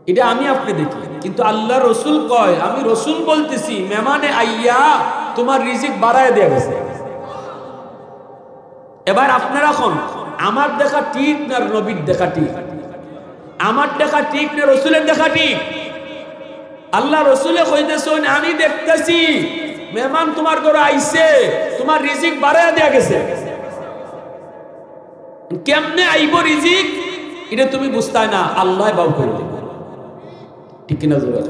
এটা আমি আপনি দেখি, কিন্তু আল্লাহ রসুল কয়, আমি রসুল বলতেছি, মেহমানে আইয়া তোমার রিজিক বাড়ায় দেয়া গেছে। এবার আপনারা এখন আমার দেখা ঠিক না নবীর দেখা ঠিক? আমার দেখা ঠিক না রসুলের দেখা ঠিক? আল্লাহ রসুলে কইতেছেন, আমি দেখতেছি মেহমান তোমার ঘরে আইছে, তোমার রিজিক বাড়ায় দেয়া গেছে। কেমনে আইব রিজিক এটা তুমি বুঝতাই না, আল্লাহ বাউ করে দেবে। ঠিক কিনা জোরে?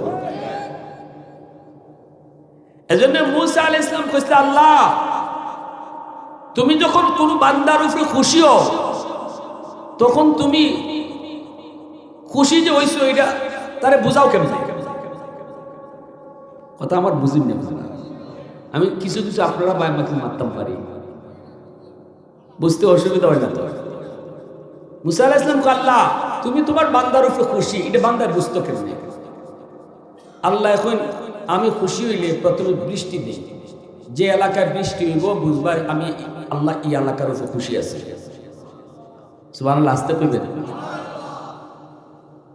এজন্য মুসা আলাইহিস সালাম কইছে, আল্লাহ তুমি যখন কোন বান্দার উপরে খুশি হও, তখন তুমি খুশি যে হইছো এটা তারে বুঝাও কেমনে? কথা আমার বুঝিন না। আমি কিছু কিছু আপনারা ভাই আমাকে মারতাম পারি, বুঝতে অসুবিধা হয় না তো। মুসা আলাইহিস সালাম কয়, আল্লাহ তুমি তোমার বান্দার উপরে খুশি, এটা বান্দার বুঝতো কেমনে? আল্লাহ এখন আমি খুশি হইলে প্রথমে বৃষ্টি দিই, যে এলাকায় বৃষ্টি হইব বুঝবার আমি আল্লাহ এই এলাকার উপর খুশি আছি। সুবহানাল্লাহ, আসতে কইবেন।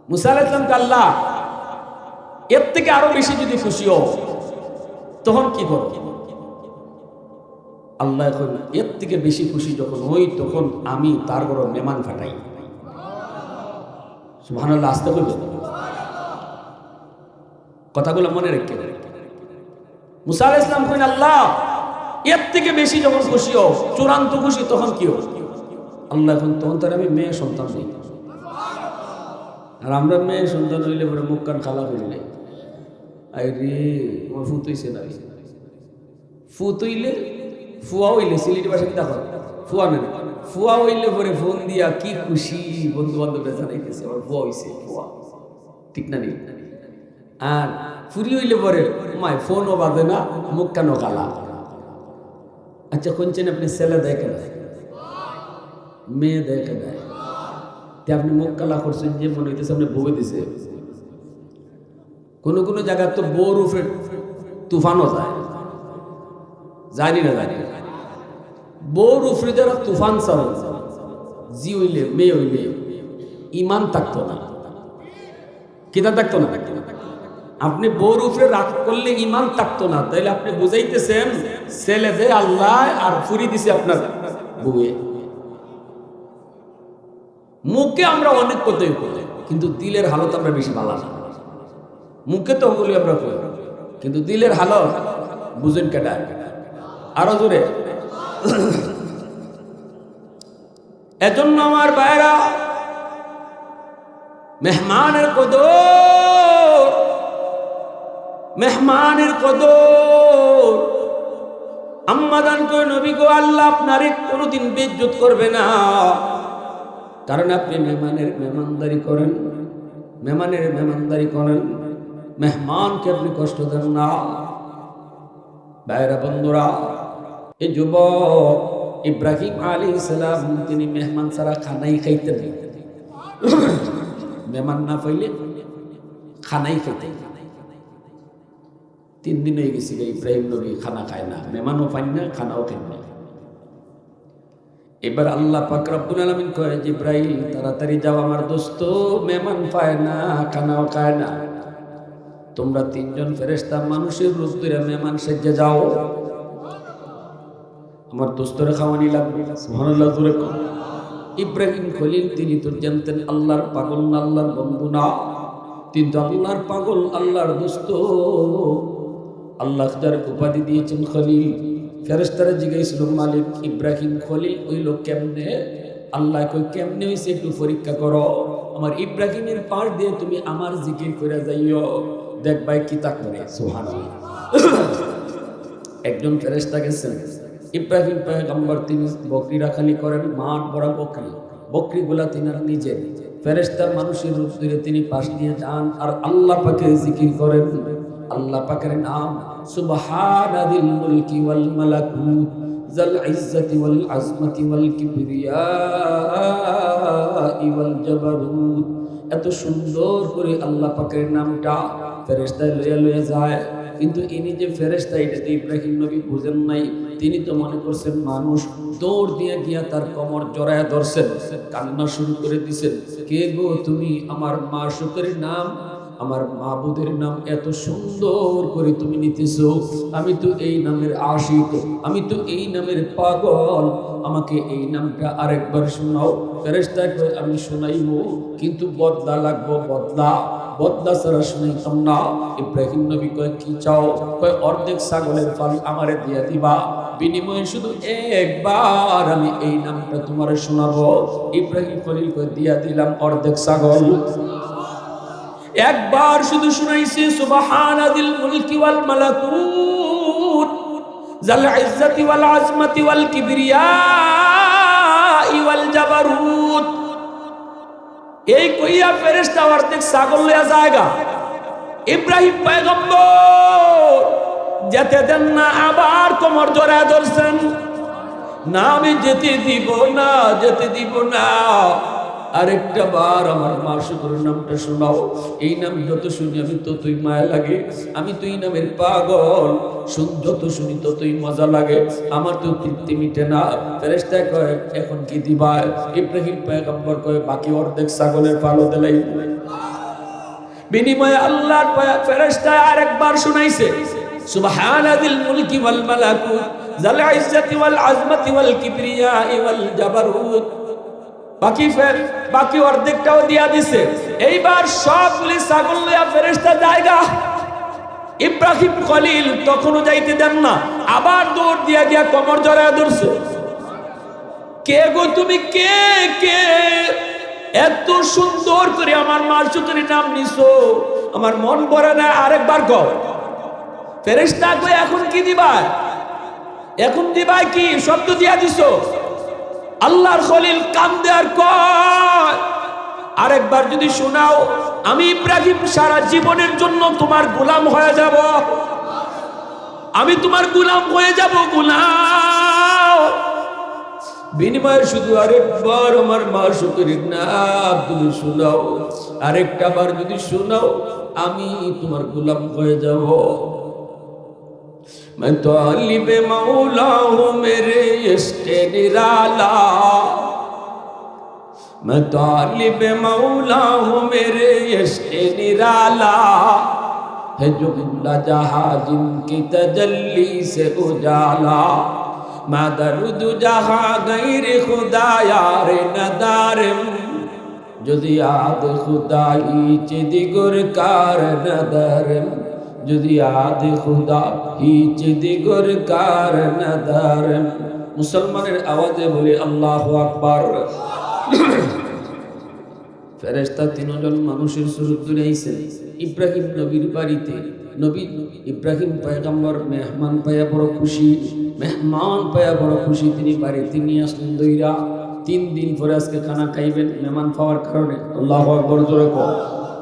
মুসা আলাইহিস সালাম কয়, আল্লাহ এর থেকে আরো বেশি যদি খুশি হও তখন কি করো? আল্লাহ এখন এর থেকে বেশি খুশি যখন হই, তখন আমি তার বড় মেহমান ফাটাই। সুবহানাল্লাহ, আসতে কইবেন। কথাগুলো মনে রেখে। মুসা আলাইহিস সালাম কইলেন, আল্লাহ এর থেকে বেশি যখন খুশি হও, চূড়ান্ত খুশি, তখন কি হবে? আল্লাহ এখন তখন তার আমি মেয়ে সন্তান নেই। আর আমরা মেয়ে সন্তান হইলে পরে মুখ কান খালা হইলে আরে আমার ফুত হইছে না, ফুত হইলে ফুয়া হইলে সিলেটি ভাষা কি দেখো, ফুয়া না, ফুয়া হইলে পরে ফোন দিয়া কি খুশি, বন্ধু বান্ধবরা জানাইতেছে আমার ফুয়া হইছে, ফুয়া। ঠিক না নেই? আর ফুরি হইলে পরে মাই ফোনও বাজে না, মুখ কানও কালা। আচ্ছা কোনছেন আপনি ছেলে দেখে দেয়, মেয়ে দেখে দেয়, আপনি মুখ কালা করছেন যে মনে হইতেছে আপনি বউ দিছে। কোন কোন জায়গায় তো বউর উপরে তুফানও যায়, জানি না জানি। বউর উপরে যারা তুফান চাল, জি হইলে মেয়ে হইলে ইমান থাকতো না, কিতা থাকতো না। আপনি বউর উপরে রাগ করলে ইমান থাকতো না, তাইলে আপনি বুঝাইতেছেন ছেলে দে আল্লাহ আর ফুরি দিছে আপনার বউয়ে। মুখে আমরা অনেক কথাই করি, কিন্তু দিলের হালত আমরা বেশি ভালো না। মুখে তো বলি আমরা কই, কিন্তু দিলের হালত বুঝেন কেটা? আরো জোরে। এজন্য আমার ভাইরা, মেহমানের কদর, মেহমানের কদর। আম্মা জান কই, নবী গো, আল্লাহ আপনারে কোনোদিন বেইজ্জত করবে না, কারণ আপনি মেহমানের মেহমানদারি করেন, মেহমানের মেহমানদারি করেন, মেহমানকে আপনি কষ্ট দেন না। ভাইরা বন্ধুরা, এই যুবক ইব্রাহিম আলাইহিস সালাম তিনি মেহমান ছাড়া খানাই খাইতেন না। মেহমান না পাইলে খানাই খাইতেন। 3 দিন হয়ে গেছিল ইব্রাহিম নবী খানা খায় না, মেহমানও পাই না, খানাও খায় না। এবার আল্লাহ পাক রব্বুল আলামিন কয় জিব্রাইল তাড়াতাড়ি যাও, আমার দোস্ত মেহমান পায় না, খানাও খায় না, তোমরা তিনজন ফেরেশতা মানুষের রূপ ধরে মেহমান সেজে যাও, আমার দোস্তরে খাওয়ানি লাগবে। সুবহানাল্লাহ জোরে কর। ইব্রাহিম খলিল তিনি তো জানতেন আল্লাহর পাগল না, আল্লাহর বন্ধু না, কিন্তু আল্লাহর পাগল, আল্লাহর দোস্ত। আল্লাহ যার উপাধি দিয়েছেন খলিল। ফেরেশতারা জিজ্ঞাসা মালিক ইব্রাহিম খলিল হইল কেমনে? আল্লাহ কই কেমনে হইছে একটু পরীক্ষা করো, আমার ইব্রাহিমের পাশ দিয়ে তুমি আমার জিকির করে যাইও, দেখবাই কি তা করে। সুবহানাল্লাহ। একজন ফেরেশতা গেছেন, ইব্রাহিম পয়গম্বর তিনি বকরি রাখালি করেন, মাঠ বড় বকরি, বকরিগুলা তিনার নিজের। ফেরেশতা মানুষের রূপ ধরে তিনি পাশ দিয়ে যান আর আল্লাহ পাকের জিকির করেন। আল্লাহ পাকের নাম সুবহানাদিল মুলকি ওয়াল মালাকুত যাল ইজ্জতি ওয়াল আজমতি ওয়াল কিবরিয়াই ওয়াল জাবারুত। এত সুন্দর করে আল্লাহ পাকের নামটা ফেরেশতা লয়ে যায়, কিন্তু ইনি যে ফেরেশতা এটা তো ইব্রাহিম নবী বুঝেন নাই। তিনি তো মনে করছেন মানুষ, দৌড় দিয়ে গিয়া তার কোমর জড়ায় ধরছেন, কান্না শুরু করে দিছেন, কে গো তুমি? আমার মাশূকের নাম, আমার মাবুদের নাম এত সুন্দর করে তুমি নিতেছো, আমি তো এই নামের আশিক, আমি তো এই নামের পাগল, আমাকে এই নামটা আরেকবার শোনাও। ফেরেশতা কয় আমি শোনাইব, কিন্তু বদলা লাগবো, বদলা, বদলা ছাড়া শুনাইতাম না। ইব্রাহিম নবী কয় কি চাও? কয় অর্ধেক ছাগলের ফাল আমারে দিয়া দিবা, বিনিময়ে শুধু একবার আমি এই নামটা তোমারে শোনাবো। ইব্রাহিম খলিল কয় দিয়া দিলাম অর্ধেক ছাগল। একবার শুধু শুনাইছে সুবহানাদিল মুলকি ওয়াল মালাকুত যাল ইজ্জতি ওয়াল আজমতি ওয়াল কিবরিয়াই ওয়াল জাবারুত। এই কইয়া ফেরেশতা অর্ধেক ছাগল লইয়া জায়গা। ইব্রাহিম পয়গম্বর যেতে দেন না, আবার কোমর জড়ায় ধরছেন, না আমি যেতে দিব না, যেতে দিব না, আরেকটা বার আমার মাশূকের নামটা শোনাও। এই নাম যত শুনি আমি ততই মায়া লাগে, আমি তো এই নামের পাগল, যত শুনি ততই মজা লাগে, আমার তো তৃপ্তি মিটে না। ফেরেশতা কয় এখন কি দিবা? ইব্রাহিম পয়গম্বর কয় বাকি অর্ধেক ছাগলের ফালও দিলাই। বিনিময়ে আল্লাহর ফেরেশতা আরেকবার শুনাইছে সুবহানাদিল মুলকি ওয়াল মালাকুত যাল ইজ্জতি ওয়াল আজমতি ওয়াল কিবরিয়াই ওয়াল জাবারুত। বাকি অর্ধেকটাও দিয়া দিছে। এইবার সবগুলি ছাগল লইয়া ফেরেশতা জায়গা। ইব্রাহিম খলিল তখনও যাইতে দেন না, আবার দৌড় দিয়া গিয়া কোমর জড়ায় ধরছে, কে গো তুমি? কে কে এত সুন্দর করে আমার মাশূকের নাম নিছো, আমার মন ভরে না, আরেকবার কও। ফেরেশতা কই এখন কি দিবা? এখন দিবা কি? শব্দ দিয়া দিছো। আল্লাহর খলিল কান্দে আর কয় আরেকবার যদি শোনাও আমি ইব্রাহিম সারা জীবনের জন্য তোমার গোলাম হয়ে যাব, আমি তোমার গোলাম হয়ে যাব, গোলাম। বিনিময়ে শুধু আরেকবার আমার মাশূকের নাম তুমি শোনাও, আরেকটা বার যদি শোনাও আমি তোমার গোলাম হয়ে যাব। मैं तालिब मौला हूँ मेरे इश्क़े निराला, मैं तालिब मौला हूँ मेरे इश्क़े निराला, है जो खुला जहाँ जिनकी तजल्ली से उजाला, मैं दर्द जहाँ गैर खुदा यार नदारम, যদি আদ খুদাই চিদিগুর কার নদরম, যদি আদ খুদা হিচ দিগুর কার নদরম। মুসলমানের আওয়াজে বলি আল্লাহু আকবার। ফেরেশতা তিনজন মানুষের সুরত দুলাইছে ইব্রাহিম নবীর বাড়িতে। নবী ইব্রাহিম পয়গম্বর মেহমান পায়া বড় খুশি, মেহমান পায়া বড় খুশি, তিনি বাড়িতে নিয়ে আসলেন দইরা। 3 দিন পরে আজকে খানা খাইবেন মেহমান পাওয়ার কারণে। আল্লাহু আকবার জোরে কও।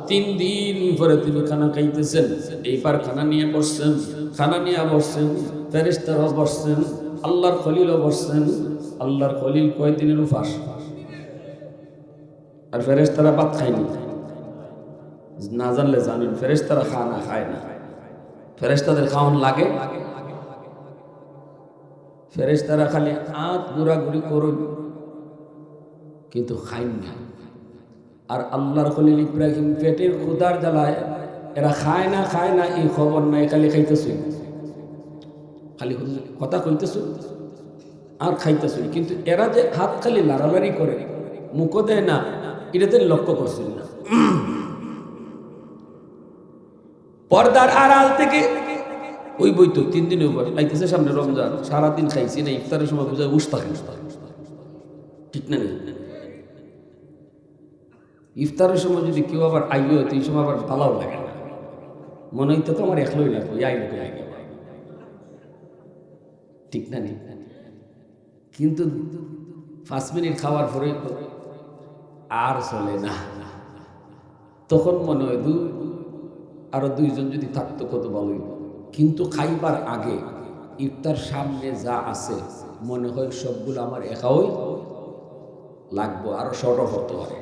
3 দিন পরে তিনি খানা খাইতেছেন। এইবার খানা নিয়ে বসছেন, খানা নিয়ে বসছেন, ফেরেশতারাও বসছেন, আল্লাহর খলিলও বসছেন। আল্লাহর খলিল কয়দিনের উপাস, আর ফেরেশতারা ভাত খায়নি। না জানলে জানেন ফেরেশতারা খানা খায় না, ফেরেশতাদের খাওয়ান লাগে। ফেরেশতারা খালি হাত ঘোরাঘুরি করুন, কিন্তু খাইন না। আর আল্লাহর খলিল ইব্রাহিম পেটের ক্ষুধার জ্বালায় এরা খায় না এই খবর নাই, খালি খাইতেছে, খালি কথা কইতেছে আর খাইতেছে। কিন্তু এরা যে হাত খালি লাড়ালাড়ি করে মুখও দেয় না, এটাতে লক্ষ্য করছেন না। পর্দার আড়াল থেকে ওই বই তো 3 দিনের উপর লাইতেছে, সামনে রমজান, সারাদিন খাইছি না, ইফতারের সময় বুঝায় উস্তা ঠিক না। ইফতারের সময় যদি কেউ আবার আইও তো এই সময় আবার ভালো লাগে না, মনে হইতো তো আমার একলোই লাগবে, আই লোকে লাগে, ঠিক না নেই। কিন্তু 5 মিনিট খাওয়ার পরে আর চলে না, তখন মনে হয় আরো 2 জন যদি থাকতো কত ভালোই। কিন্তু খাইবার আগে ইফতার সামনে যা আছে মনে হয় সবগুলো আমার একাই লাগবো, আরো শর্ট অফ হতে পারে।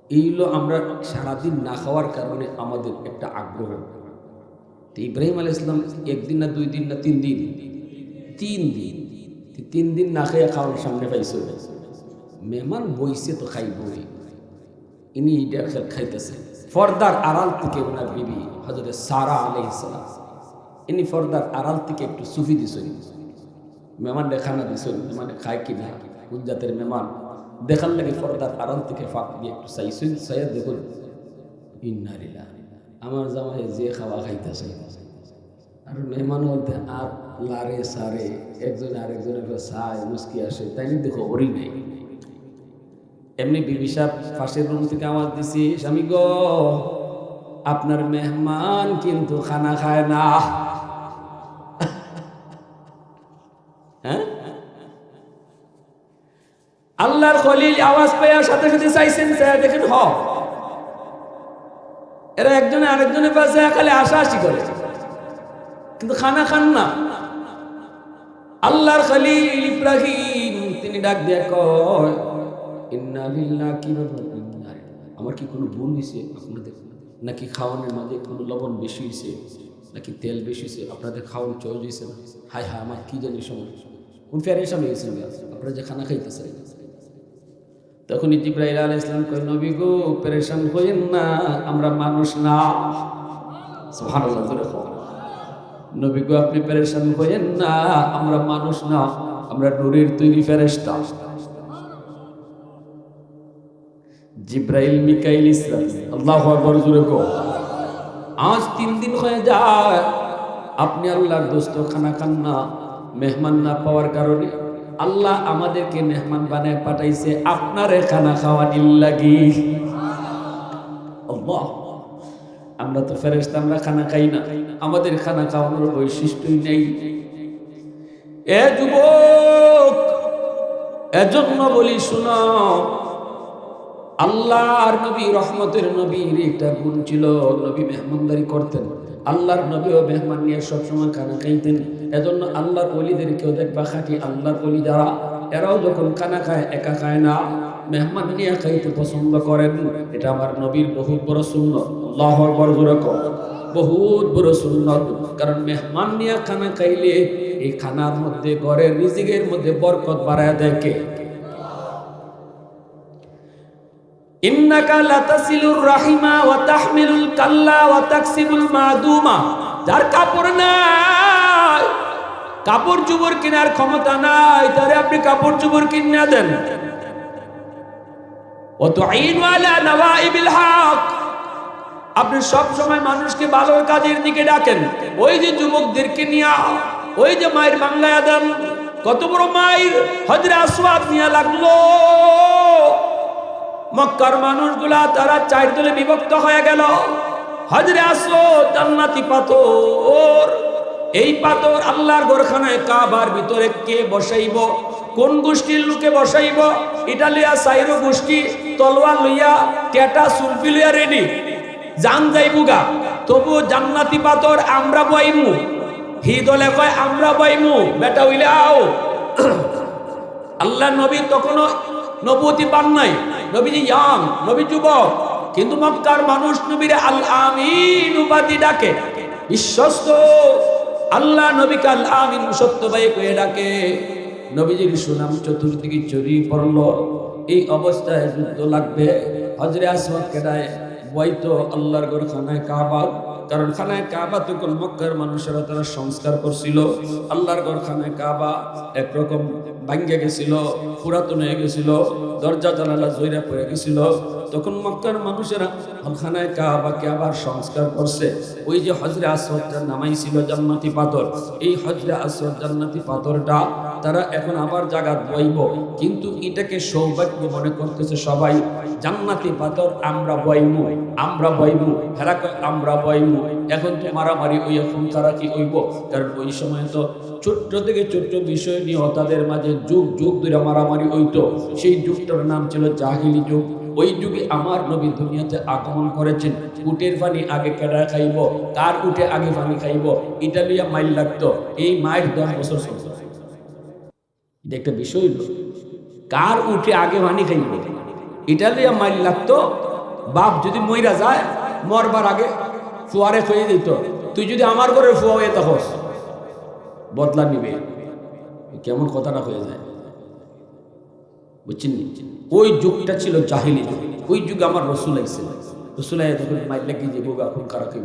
এইগুলো আমরা সারাদিন না খাওয়ার কারণে আমাদের একটা আগ্রহ। তো ইব্রাহিম আলাইহিস সালাম 1 দিন না 2 দিন না 3 দিন, 3 দিন না খেয়ে খাওয়ার সামনে পাইছে। মেহমান বইছে তো খাইবই, ইনি এটা খাইতেছে। পর্দার আড়াল থেকে ওনার বিবি হযরত সারা আলাইহিস সালাম, ইনি পর্দার আড়াল থেকে একটু সুফি দিছেন, মেহমান দেখানা দিছেন, মানে খায় কিনা, কোন জাতের মেহমান দেখার লাগে পর্দার আড়াল থেকে ফাঁক দিয়ে একটু চাইছেন। চাইয়া দেখুন, ইন্না লিল্লাহি, আমার জামাই যে খাওয়া খাইতেছে, আর মেহমান বলতে আর লারে সারে একজন আরেকজনের চায় মুস্কি আসে, তাই না, দেখো ওরই নেই। এমনি বিবি সাহেব পাশের রুম থেকে আওয়াজ দিছি, স্বামী গো আপনার মেহমান কিন্তু খানা খায় না। হ্যাঁ, আল্লাহর খলিল আওয়াজ পাওয়ার সাথে সাথে চাইছেন, দেখেন এরা একজনে আরেকজনের পাশে খালি আশাআশি করে, কিন্তু খানা খান না। আল্লাহর খলিল ইব্রাহিম তিনি ডাক দিয়ে কয়, ইন্না লিল্লাহি কি ব্যাপার, আমার কি কোনো ভুল হয়েছে আপনাদের, নাকি খাওয়ানোর মাঝে কোনো লবণ বেশি হয়েছে, নাকি তেল বেশি হয়েছে, আপনাদের খাওয়ানো চল হয়েছে না, হায় হায় আমার কি জানি সমস্যা, কোন পেরেশান হয়েছে আপনারা যে খানা খাইতেছেন। তখন জিবরাইল আলাইহিস সালাম কয়, নবী গো পেরেশান হইেন না, আমরা মানুষ না। সুবহানাল্লাহ, নবী গো আপনি পেরেশান হইেন না, আমরা মানুষ না, আমরা নূরের তৈরি ফেরেশতা। জিবরাইল মিকাইল ইসরাফিল, আল্লাহু আকবার জোরে কও। আজ 3 দিন হয়ে যায় আপনি আল্লাহর দোস্ত খানা খান না, মেহমান না পাওয়ার কারণে আল্লাহ আমাদেরকে মেহমান বানায় পাঠাইছে আপনারে খানা খাওয়ানির লাগি। আল্লাহ, আমরা তো ফেরেশতা, আমরা খানা খাই না, আমাদের খানা খাওয়ানোর বৈশিষ্ট্যই নেই। এ যুবক, এজন্য বলি শুনো, আল্লাহর নবী রহমতের নবীর একটা গুণ ছিল, নবী মেহমানদারি করতেন। আল্লাহর নবীও মেহমান নিয়ে সবসময় খানা খাইতেন। এজন্য আল্লাহর ওলিদেরকেও দেখবা খাঁটি আল্লাহর ওলি যারা, এরাও যখন খানা খায় একা খায় না, মেহমান নিয়ে খাইতে পছন্দ করেন। এটা আমার নবীর বহুত বড় সুন্নত। আল্লাহু আকবার জোরে কও, বহুত বড় সুন্নত। কারণ মেহমান নিয়ে খানা খাইলে এই খানার মধ্যে, ঘরের রিজিকের মধ্যে বরকত বাড়ায় দেয় কে? ইন্নাকা লাতাসিলুর রাহিমা ওয়া তাহমিলুল কাল্লা ওয়া তাকসিবুল মাদুমা। যার কাপড় নাই, কাপড় চোপড় কেনার ক্ষমতা নাই, তারে আপনি কাপড় চোপড় কিনে দেন। ওয়া তুঈনু আলা নওয়াইবিল হক, আপনি সব সময় মানুষকে ভালোর কাজের দিকে ডাকেন। ওই যে যুবকদেরকে নিয়া, ওই যে মায়ের বাংলায় দেন, কত বড় মায়ের হজরে আসওয়াদ নিয়ে লাগলো। মক্কার মানুষগুলা তারা 4 দলে বিভক্ত হয়ে গেল। হজরে আসওয়াদ জান্নাতি পাথর, এই পাথর আল্লাহর ঘরখানায় কাবার ভিতরে কে বসাইব, কোন গোষ্ঠীর লোকে বসাইব? ইটালিয়া সাইরো গোষ্ঠী তলোয়ার লইয়া, টেটা সুলফি লইয়া রেডি, জান যাইবুগা, তবু জান্নাতি পাথর আমরা বইমু। হি দলে কয় আমরা বইমু, বেটা হইলে আও। আল্লাহ নবী তখনও নবুয়তি পান নাই, নবীজি ইয়াং, নবী যুবক, কিন্তু মক্কার মানুষ নবীরে আল আমিন উপাধি ডাকে, বিশ্বস্ত। আল্লাহ নবীকে আল আমিন সত্যবাদী কয়ে ডাকে। নবীজির সুনাম চতুর্দিকে ছড়িয়ে পড়ল। এই অবস্থায় যুদ্ধ লাগবে। হজরে আসওয়াদ কেডায় বইতো আল্লাহর ঘর খানায় কাবা, কারণ খানায় কাবা তখন মক্কার মানুষেরা তারা সংস্কার করছিল। আল্লাহর ঘর খানায় কাবা একরকম ভাঙ্গে গেছিল, পুরাতন হয়ে গেছিল, দরজা জানালা জইরা পড়ে গেছিল। তখন মক্কার মানুষেরা খানায় কাবাকে আবার সংস্কার করছে। ওই যে হজরে আসওয়াদটা নামাইছিল জান্নাতি পাথর, এই হজরে আসওয়াদ জান্নাতি পাথরটা তারা এখন আবার জাগাত বইব, কিন্তু এটাকে সৌভাগ্য মনে করতেছে সবাই। জান্নাতি পাথর আমরা বইমু, আমরা বইমু, হেরা কয় আমরা বইমু। এখন তো মারামারি ওই এখন তারা কি হইব, কারণ ওই সময় তো ছোট্ট থেকে ছোট্ট বিষয় নিয়ে তাদের মাঝে যুগ যুগ ধরে মারামারি হইতো। সেই যুগটার নাম ছিল জাহিলি যুগ। ওই যুগে আমার নবী দুনিয়াতে আগমন করেছেন। উটের পানি আগে কেডা খাইব, কার উঠে আগে পানি খাইব, ইটালিয়া মাইল লাগতো। এই মাইল 10 বছর চলতো। এটা একটা বিষয়, কার উঠে আগে পানি খাইব, ইটালিয়া মাইল লাগতো। বাপ যদি মইরা যায়, মরবার আগে ফুয়ারে খুঁয়ে দিত, তুই যদি আমার ঘরে ফুয়া হয়ে তখস বদলা নিবে। কেমন কথাটা হয়ে যায়, বুঝছেন? ওই যুগটা ছিল জাহিলি যুগ। ওই যুগে আমার রসুল আইছে, রসুল আইয়া তখন মাইল লাগি যে বোগা খুন কারাকে,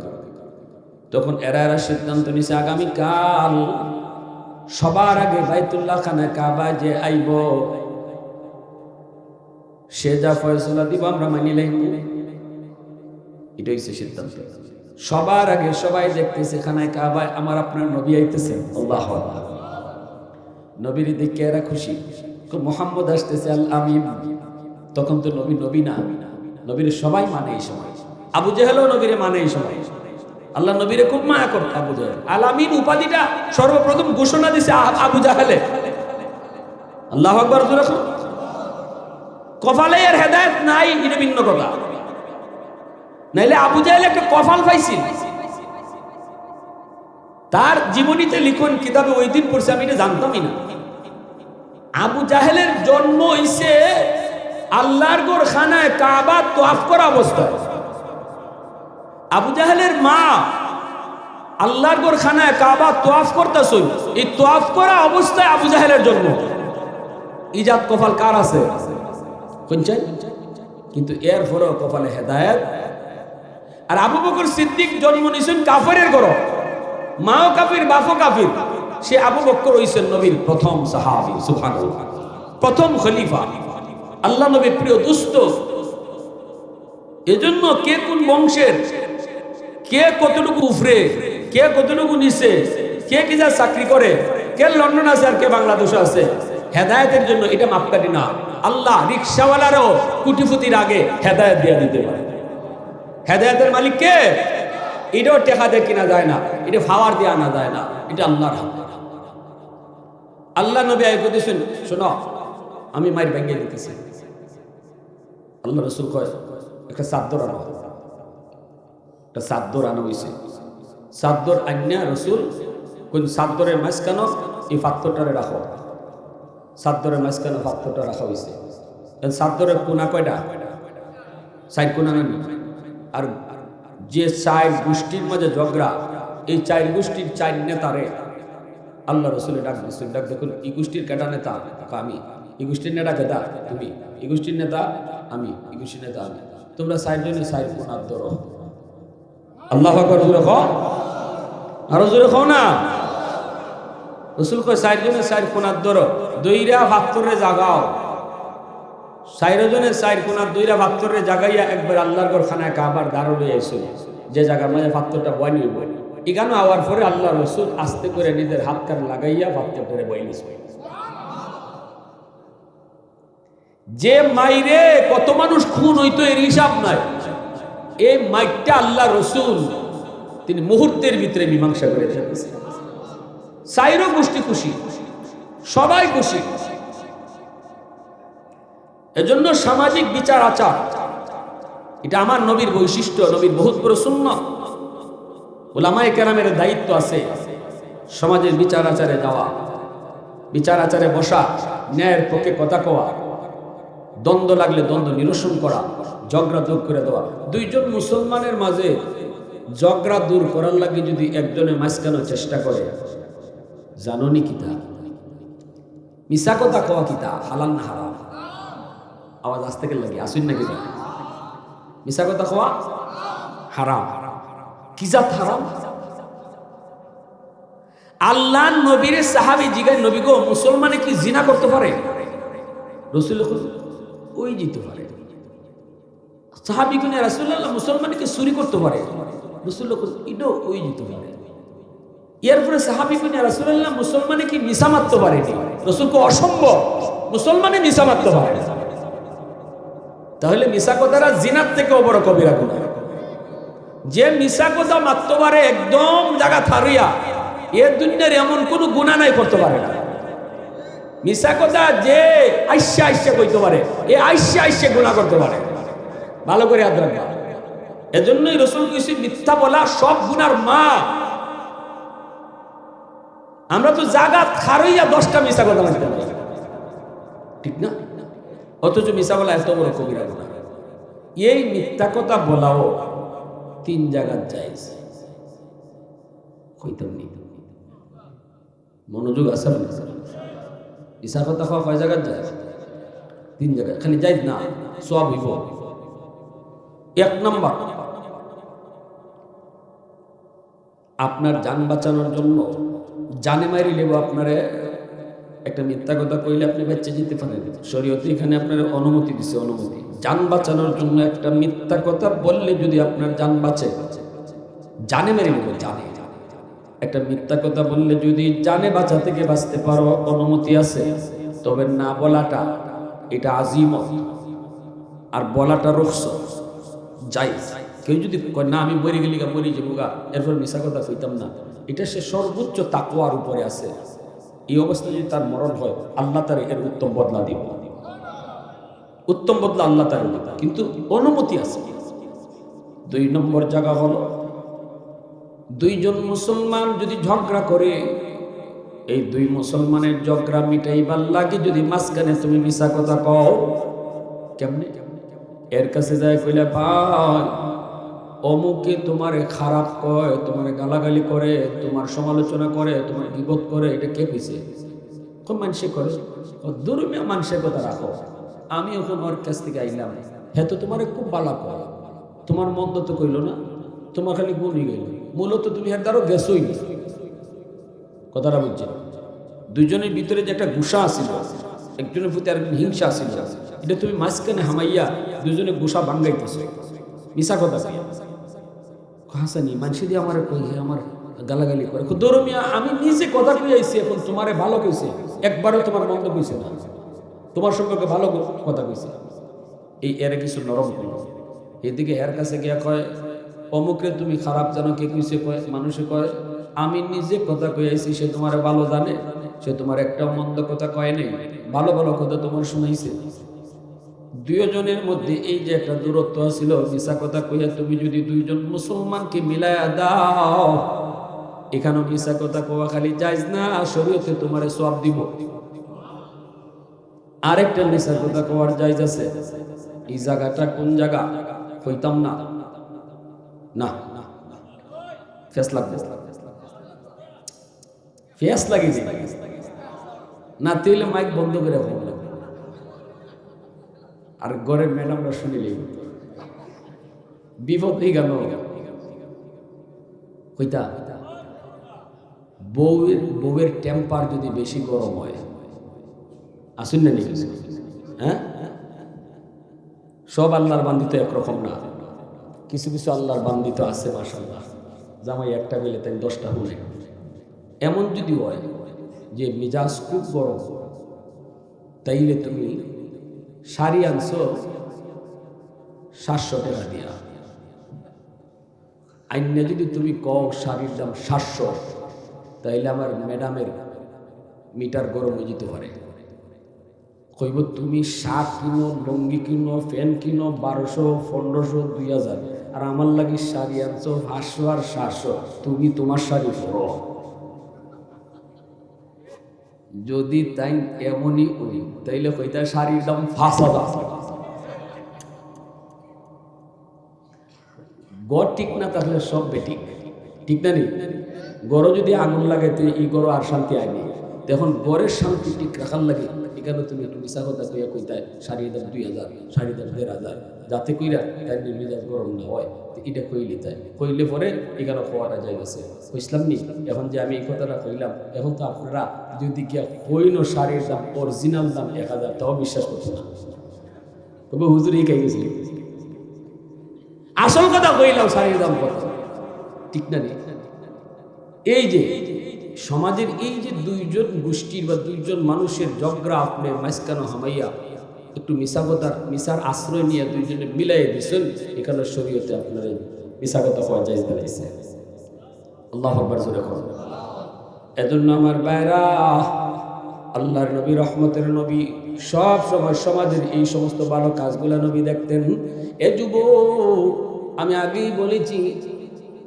তখন এরা সিদ্ধান্ত নিছে আগামীকাল সবার আগে বাইতুল্লাহ খানা কাবা যে আইব, সে যা ফয়সালা দিব আমরা মানি লাইব। এটা হচ্ছে সিদ্ধান্ত। সবার আগে সবাই দেখতেছে খানায় কাবায় আমার আপনার নবী আইতেছে। আল্লাহু আকবার। নবীর দিকে এরা খুশি, মুহাম্মদ আসতেছে আল আমিন। তখন তো নবী নবী না, নবীর সবাই মানে এই সময়। আবু জেহেলও নবীরে মানে এই সময়। আল্লাহ নবীরে খুব মায়া করত আবু জেহেল। আল আমিন উপাধিটা সর্বপ্রথম ঘোষণা দিছে আবু জাহেলে। আল্লাহু আকবার। কপালে এর হেদায়েত নাই, এটা ভিন্ন কথা। নাইলে আবু জাহেল একটা কপাল পাইছিল। তার জীবনীতে লিখন কিতাবে ওই দিন পড়ছে, আমি এটা জানতামই না। আবু জাহেলের জন্ম হইছে আল্লাহর ঘর খানায় কাবা তোয়াফ করা অবস্থায়। আবু জাহেলের মা আল্লাহর ঘর খানায় কাবা তোয়াফ করতেছিল। এই তোয়াফ করা অবস্থায় আবু জাহেলের জন্ম। ইজাত কপাল কার আছে কোনছেন? কিন্তু এরপরও কপালে হেদায়েত। আর আবু বকর সিদ্দিক জন্ম নিয়েছেন কাফেরের ঘর, মাও কাফির বাপও কাফির। সে আবু বকর হইছেন নবীর প্রথম সাহাবী, সুবহানাল্লাহ, প্রথম খলিফা, আল্লাহ নবীর প্রিয় দুস্থ। এজন্য কে কোন বংশের, কে কতটুকু উফরে, কে কতটুকু নিচে, কে কি যা চাকরি করে, কে লন্ডন আছে আর কে বাংলাদেশে আছে, হেদায়েতের জন্য এটা মাপকাঠি না। আল্লাহ রিকশাওয়ালারও কুটিপুতির আগে হেদায়েত দিয়ে দিতে পারে। হেদায়েতের মালিক কে? এটাও টেকা দিয়ে কিনা যায় না, এটা ফাওয়ার দিয়ে আনা যায় না, এটা আল্লাহর হাত। আল্লাহ নবী আয় করতেছেন, শোনো আমি মায়ের ভেঙে দিতেছি। আল্লাহ রসুল কয় একটা চাদর আনো, একটা চাদর আনা হয়েছে। চাদর আন্যা রসুল কোন চাদরের মাঝখানো এই পাত্রটারে রাখো, চাদরের মাঝখানে পাত্রটা রাখা হয়েছে। চাদরের কোনা কয়টা? 4 কোনা নানি। আর যে 4 গোষ্ঠীর মাঝে ঝগড়া, এই 4 গোষ্ঠীর 4 নেতারে আল্লাহ রসুলের ডাক দিচ্ছেন। ডাক দেখুন, এই গোষ্ঠীর কেটা নেতা? আমি। এই গোষ্ঠীর নেতা কেটা? তুমি। এই গোষ্ঠীর নেতা আমি। এই গোষ্ঠীর নেতা আমি। তোমরা 4 জনে 4 কোনার ধরো। আল্লাহু আকবার। জোরে খাও, আরো জোরে খাও না। রসুল কয় 4 জনে 4 কোনার ধরো, দইরা ভাত্তরে জাগাও। 4 জনে 4 কোনার দইরা ভাত্তরে জাগাইয়া একবার আল্লাহর ঘর খানায় কাবার দাঁড় লইয়া আইছিল, যে জায়গার মাঝে ভাত্তরটা বয়নি হইব। এখানে আওয়ার পরে আল্লাহ রসুল আস্তে করে নিজের হাত কান লাগাইয়া ভাত্তর করে বয়নি। যে মাইরে কত মানুষ খুন হইতো এর হিসাব নাই। এই মাইকটা আল্লাহ রসুল তিনি মুহূর্তের ভিতরে মীমাংসা করে দিয়েছেন। 4 গোষ্ঠী খুশি, সবাই খুশি। এজন্য সামাজিক বিচার আচার এটা আমার নবীর বৈশিষ্ট্য, নবীর বহুত বড় সুন্নাত। উলামায়ে কেরামের দায়িত্ব আছে সমাজের বিচার আচারে যাওয়া, বিচার আচারে বসা, ন্যায়ের পক্ষে কথা কওয়া, দ্বন্দ্ব লাগলে দ্বন্দ্ব নিরসন করা, ঝগড়া দূর করে দেওয়া। 2 জন মুসলমানের মাঝে ঝগড়া দূর করার লাগে যদি একজনে মাঝখানোর চেষ্টা করে, জানোনি কিতা মিছা কথা কওয়া কিতা হালাল না হারাম? আওয়াজ আসতে গেলে লাগে আসুন নাকি মিশা কথা খাওয়া হারাম। কি জাত হারাম? আল্লাহ নবীর সাহাবী জিগায়, নবী গো মুসলমানে কি জিনা করতে পারে? রাসূল ওই যেতে পারে। সাহাবী কোনে রাসূলুল্লাহ মুসলমানে কি চুরি করতে পারে? রাসূল ইডো ওই যেতে পারে। এরপরে সাহাবী কোনে রাসূলুল্লাহ মুসলমানে কি মিছা মারতে পারে? রাসূল কো অসম্ভব, মুসলমানে মিছা মারতে পারে। তাহলে মিছা কথাটা জিনার থেকেও বড় কবিরা গুনাহ। যে মিছা কথা মারতে পারে একদম জায়গা থারিয়া, এর দুনিয়ার এমন কোন গুনাহ নাই করতে পারে না। মিছা কথা যে আইসা আইসা কইতে পারে, এ আইসা আইসা গুনাহ করতে পারে। ভালো করে ইয়াদ রাখবা। এজন্যই রাসূল কইছে মিথ্যা বলা সব গুনার মা। আমরা তো জায়গা থারিয়া 10টা মিছা কথা মারতে পারি, ঠিক না? অথচ মিছা বলা এত বড় কবিরা গুনাহ। এই মিথ্যা কথা বলাও 3 জায়গায় জায়েজ। কইতাম নি মনোযোগ আছে না? মিছা কথা কয় জায়গায় জায়েজ? 3 জায়গায়। খালি জায়েজ না, সওয়াব হইব। 1 নাম্বার, আপনার জান বাঁচানোর জন্য জানে মারি লেব আপনারে একটা মিথ্যা কথা কইলে আপনি বেঁচে যেতে পারেন। শরীয়তে এখানে আপনার অনুমতি দিছে, অনুমতি। জান বাঁচানোর জন্য একটা মিথ্যা কথা বললে যদি আপনার জান বাঁচে, জানে মেরে নেব, জানে। একটা মিথ্যা কথা বললে যদি জানে বাঁচা থেকে বাঁচতে পারো, অনুমতি আছে। তবে না বলাটা এটা আজিমত, আর বলাটা রুখসত, জায়েজ। কেউ যদি কয় না আমি মরে গেলি গা, মরে যাবো গা, এরপর মিথ্যা কথা কইতাম না, এটা সে সর্বোচ্চ তাকওয়ার উপরে আছে। এই অবস্থায় যদি তার মরণ হয়, আল্লাহ তার এর উত্তম বদলা দিব, উত্তম বদলা আল্লাহ তার দিব, কিন্তু অনুমতি আছে। 2 নম্বর জায়গা হলো, 2 জন মুসলমান যদি ঝগড়া করে, এই 2 মুসলমানের ঝগড়া মিটাইবার লাগে যদি মাঝখানে তুমি মিছা কথা কও, কেমনে? এর কাছে যায় কইলে ভাই অমুকে তোমারে খারাপ কয়, তোমারে গালাগালি করে, তোমার সমালোচনা করে, তোমার গীবত করে, এটা কে কইছে? কোন মানুষে করে? দুর্মিয়া মানুষের কথা রাখো। আমি এখন ওর কাছ থেকে আইলাম, হ্যাঁ তো তোমারে খুব ভালো কয়, তোমার মন্দ তো কইল না, তোমার খালি গুণই গেল, মূলত তুমি এর দ্বারা গেছই না। কথাটা বুঝছি? 2 জনের ভিতরে যে একটা গুসা আসিল, একজনের প্রতি আরেকজন হিংসা আসিল, এটা তুমি মাঝখানে হামাইয়া 2 জনে গুসা ভাঙ্গাইতেছো মিছা কথা। হাসানি মানুষ দিয়ে আমার কই, আমার গালাগালি করে, দরমিয়া আমি নিজে কথা কই আইছি, এখন তোমারে ভালো কইছে, একবারও তোমার মন্দ কইছে না, তোমার সম্পর্কে ভালো কথা কইছে। এই এর কিছু নরম কইল, এদিকে এর কাছে গিয়া কয় অমুকরে তুমি খারাপ জানো, কে কইছে? কয় মানুষে কয় আমি নিজে কথা কই আইছি, সে তোমারে ভালো জানে, সে তোমার একটা মন্দ কথা কয় নাই, ভালো ভালো কথা তোমার শুনাইছে। 2 জনের মধ্যে এই যে একটা দূরত্ব আছিল, মিছা কথা কইয়া তুমি যদি 2 জন মুসলমানকে মিলায়া দাও, এখানেও মিছা কথা কোয়া খালি জায়েজ না, শরীয়তে তোমারে সওয়াব দিব। আরেকটা মিছা কথা কোয়ার জায়েজ আছে। এই জায়গাটা কোন জায়গা কইতাম না, না ফেস লাগবে, ফেস লাগি না, তাইলে মাইক বন্ধ করে রাখো, আর ঘরের ম্যাডামরা শুনিলে বিপদ হয়ে গেল। কইতা বউয়ের টেম্পার যদি বেশি গরম হয়, আসুন না নাকি? হ্যাঁ, সব আল্লাহর বান্দিত একরকম না, কিছু কিছু আল্লাহর বান্দিত আছে মাশাআল্লাহ, জামাই একটা বেলে তাই 10টা হলে। এমন যদি হয় যে মিজাজ খুব গরম, তাইলে তুমি শাড়ি আনছো 700 টাকা দিয়া, আইনে যদি তুমি কও শাড়ির দাম 700, তাইলে আমার ম্যাডামের মিটার গরম হয়ে যেতে পারে। কইব তুমি শার্ট কিনো, লুঙ্গি কিনো, ফ্যান কিনো 1200, 1500, 2000, আর আমার লাগি শাড়ি আনছো 500 আর 700, তুমি তোমার শাড়ি পরো। যদি তাই এমনই করি, তাইলে কইতা শাড়ির দাম 5000। গড় ঠিক না থাকলে সব বেঠিক, ঠিক না নি? গড় যদি আগুন লাগে তুই এই গড় আর শান্তি আইনি, এখন গড়ের শান্তি ঠিক রাখার লাগে এখানে তুমি একটু মিশা কথা কইয়া কইতায় শাড়ির দাম 2000, শাড়ির দাম 1500, যাতে কইরা তাই মেজাজ গরম না হয়, এটা কইলে তাই কইলে পরে এখানে খাওয়াটা যাই গেছে। বুঝলাম নি? এখন যে আমি এই কথাটা কইলাম, এখন তো আপনারা যদি গিয়া কইনো শাড়ির দাম অরিজিনাল দাম 1000, তাও বিশ্বাস করছে না, তবে হুজুর এই খাই গেছিল। আসল কথা কইলাম শাড়ির দাম কত, ঠিক না? এই যে সমাজের এই যে দুইজন গোষ্ঠীর বা দুইজন মানুষের ঝগড়া আপনি মাঝখানে হামাইয়া একটু মিশার আশ্রয় নিয়ে দুইজনে মিলাই দিচ্ছেন, এখানে শরীয়তে আপনার মিশা কথা পাওয়া যায় দাঁড়াইছে। আল্লাহু আকবার জোরে করুন। এজন্য আমার ভাইরা, আল্লাহর নবী, রহমতের নবী, সব সময় সমাজের এই সমস্ত ভালো কাজগুলো নবী দেখতেন। এ যুবক, আমি আগেই বলেছি,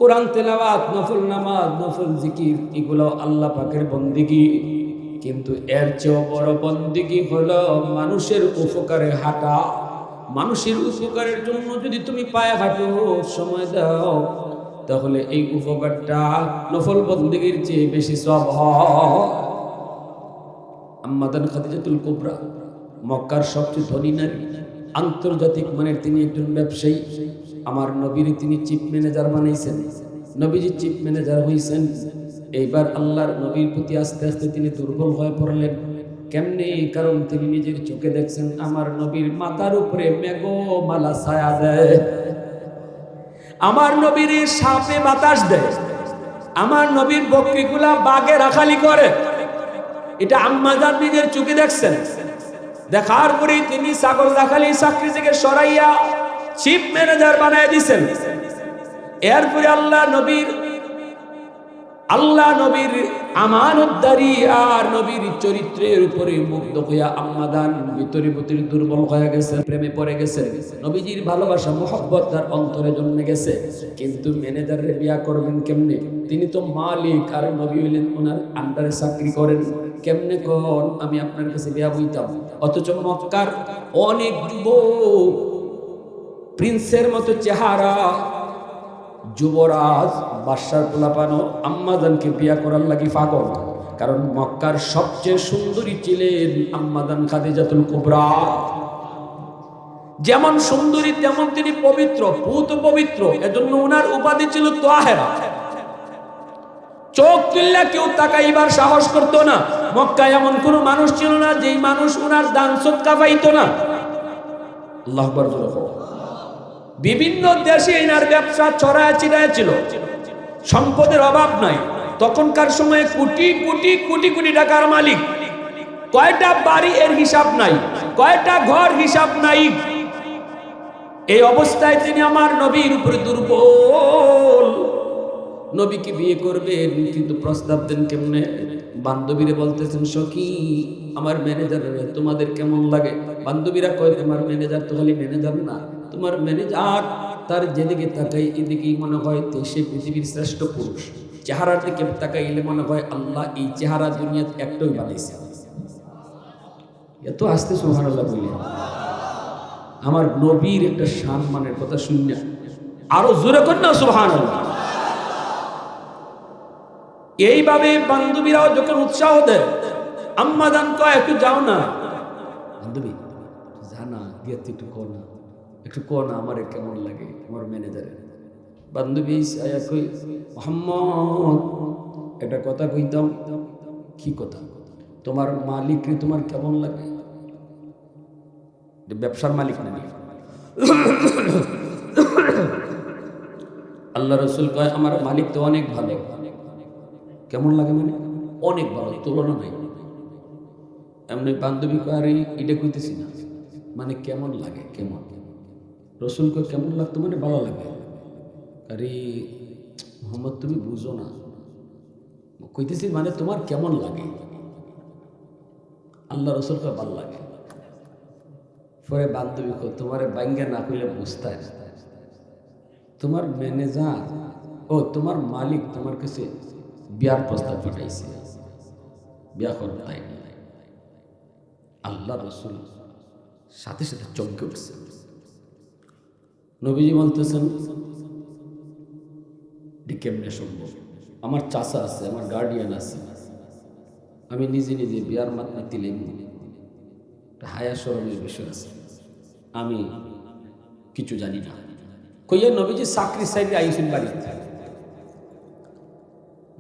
কোরআন তেলাওয়াত, নফল নামাজ, নফল জিকির, এগুলো আল্লাহ পাকের বন্দেগী, কিন্তু এর চেয়েও বড় বন্দেগী হলো মানুষের উপকারে হাঁটা। মানুষের উপকারের জন্য যদি তুমি পায়ে হাঁটো, সময় দাও, তাহলে এই উপকারটা নফল বন্দেগীর চেয়ে বেশি সওয়াব হয়। আম্মাদান খাদিজাতুল কুবরা, মক্কার সবচেয়ে ধনী নারী, আন্তর্জাতিক মানের তিনি একজন ব্যবসায়ী। আমার নবীর তিনি চিফ ম্যানেজার বানাইছেন, নবীজি চিফ ম্যানেজার হয়েছেন। এইবার আল্লাহর নবীর প্রতি আস্তে আস্তে তিনি দুর্বল হয়ে পড়লেন। কেমনে? কারণ তিনি নিজের চোখে দেখছেন আমার নবীর মাথার উপরে মেঘমালা ছায়া দেয়, আমার নবীর সাপে বাতাস দেয়, আমার নবীর বকরিগুলা বাগে রাখালি করে। এটা আম্মাজান নিজের চোখে দেখছেন। দেখার পরে তিনি ছাগল রাখালি চাকরি থেকে সরাইয়া চিফ ম্যানেজার বানায় দিয়েছেন। এরপরে আল্লাহ নবীর আমানতদারি আর নবীর চরিত্রের উপরে মুগ্ধ হইয়া আম্মাদান ভিতরে ভিতরে দুর্বল হয়ে গেছে, প্রেমে পড়ে গেছে। নবীজির ভালোবাসা মহব্বত তার অন্তরে জন্মে গেছে। কিন্তু ম্যানেজারের বিয়া করবেন কেমনে? তিনি তো মালিক, আর নবী হইলেন ওনার আন্ডারে চাকরি করেন। কেমনে কোন আমি আপনার কাছে বিয়া বইতাম? অথচ মক্কার অনেক যুবক, প্রিন্সের মতো চেহারা, যুবরাজ, বাদশার পোলাপানো আম্মাদানকে বিয়া করার লাগি পাগল। কারণ মক্কার সবচেয়ে সুন্দরী ছিলেন আম্মাদান খাদিজাতুল কুবরা। যেমন সুন্দরী তেমন তিনি পবিত্র, পুত পবিত্র। এজন্য ওনার উপাধি ছিল তাহেরা। চোখ তুললে কেউ তাকাইবার সাহস করতো না। মক্কায় এমন কোন মানুষ ছিল না যেই মানুষ ওনার দান সদকা পাইতো না। আল্লাহু আকবার। বিভিন্ন দেশে এনার ব্যবসা ছড়ায় ছিটায় ছিল, সম্পদের অভাব নাই। তখনকার সময়ে কোটি কোটি কোটি কোটি টাকার মালিক, কয়টা বাড়ি এর হিসাব নাই, কয়টা ঘর হিসাব নাই। এই অবস্থায় তিনি আমার নবীর উপরে দুর্বল। নবীকে বিয়ে করবেন, কিন্তু প্রস্তাব দেন কেমনে? বান্ধবীরা বলতেছেন, সখী আমার ম্যানেজার তোমাদের কেমন লাগে? বান্ধবীরা কয়, তোমার ম্যানেজার তো খালি ম্যানেজার না, তোমার ম্যানেজার তার যেদিকে তাকাই এদিকেই মনে হয় সে পৃথিবীর শ্রেষ্ঠ পুরুষ। চেহারার দিকে তাকাইলে মনে হয় আল্লাহ এই চেহারা দুনিয়াতে একটাই বানাইছে। এত আস্তে সুবহানাল্লাহ বললেন। আমার নবীর একটা সম্মানের কথা শুনে আরো জোরে কর না সুবহানাল্লাহ। এইভাবে বান্ধবীরাও যখন উৎসাহ দেয়, আম্মা জান কয় একটু যাও না, বান্ধবী জানা গিয়ে একটু কো না, একটু কো না আমার কেমন লাগে আমার ম্যানেজারের। বান্ধবী কই, মোহাম্মদ একটা কথা কইতাম। কি কথা? তোমার মালিককে তোমার কেমন লাগে? ব্যবসার মালিক না, আল্লাহ রসুল কয় আমার মালিক তো অনেক ভালো। কেমন লাগে মানে? অনেক ভালো, তুলনা নাই। এমনি বান্ধবী আরে এটা কইতেছি না, মানে কেমন লাগে? কেমন? রসুল কয় কেমন লাগতো মানে ভালো লাগে। আরে মোহাম্মদ তুমি বুঝো না, কইতেছি মানে তোমার কেমন লাগে? আল্লাহ রসুল কয় ভালো লাগে। পরে বান্ধবী কয় তোমার বাঙ্গা না কইলে বুঝতে, তোমার ম্যানেজার তোমার মালিক তোমার কাছে বিয়ার প্রস্তাব পাঠাইছে, বিয়া করবে তাই না? আল্লাহ রসুল সাথে সাথে চমকে উঠছে। নবীজি বলতেছেন কেমনে সম্ভব? আমার চাচা আছে, আমার গার্ডিয়ান আছে, আমি নিজে নিজে বিয়ার মাতনা দিলেন, হায়া শরমের বিষয় আছে, আমি কিছু জানি না। কইয়া নবীজি চাকরি সাইডে আইসেন বাড়ি।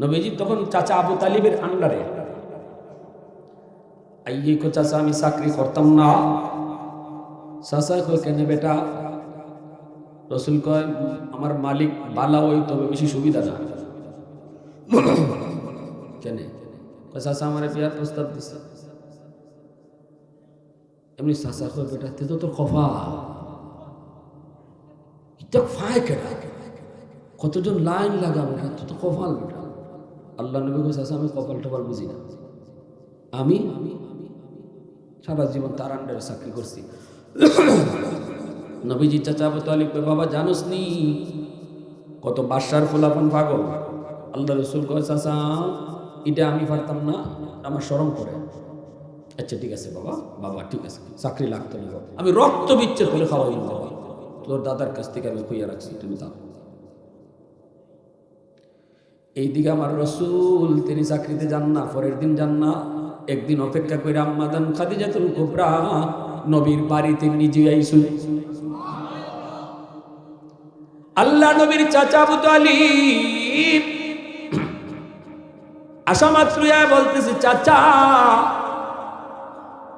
নবীজি তখন চাচা আবু তালিবের আন্ডারে আইয়ে কো চাচা আমি চাকরি করতাম না। চাচা কয় কেন বেটা? রসুল কয় আমার মালিক বালা ওই তবে বেশি সুবিধা না। কেন? চাচা আমার বিয়ার প্রস্তাব দিছে। এমনি চাচা কয় বেটা তে তো তোর খফা এটা ফায় কেটা, কতজন লাইন লাগাবো না, তো কপাল বেটা। আল্লাহ নবী কয় চাচা আমি কপাল টপাল বুঝি না, আমি সারা জীবন তার আন্ডারে চাকরি করছি। নবীজি চাচা আবু তালিব কয় বাবা জানোস নি কত বাদশার ফুলাপন পাগল। আল্লাহ রসুল কয় চাচা এটা আমি পারতাম না, আমার শরম করে। আচ্ছা ঠিক আছে বাবা, বাবা ঠিক আছে, চাকরি লাগতো না, আমি রক্ত বিচ্ছেদ করে খাওয়াই বাবা, তোর দাদার কাছ থেকে আমি খুঁজে রাখছি, তুমি তাও। এইদিকে আমার রসুল তিনি চাকরিতে যান না, পরের দিন যান না। একদিন অপেক্ষা করে আম্মাদান খাদিজাতুল কুবরা নবীর বাড়িতে নিজে আইসুন। আল্লাহ নবীর চাচা আবু তালিব আসা মাত্র বলতেছে চাচা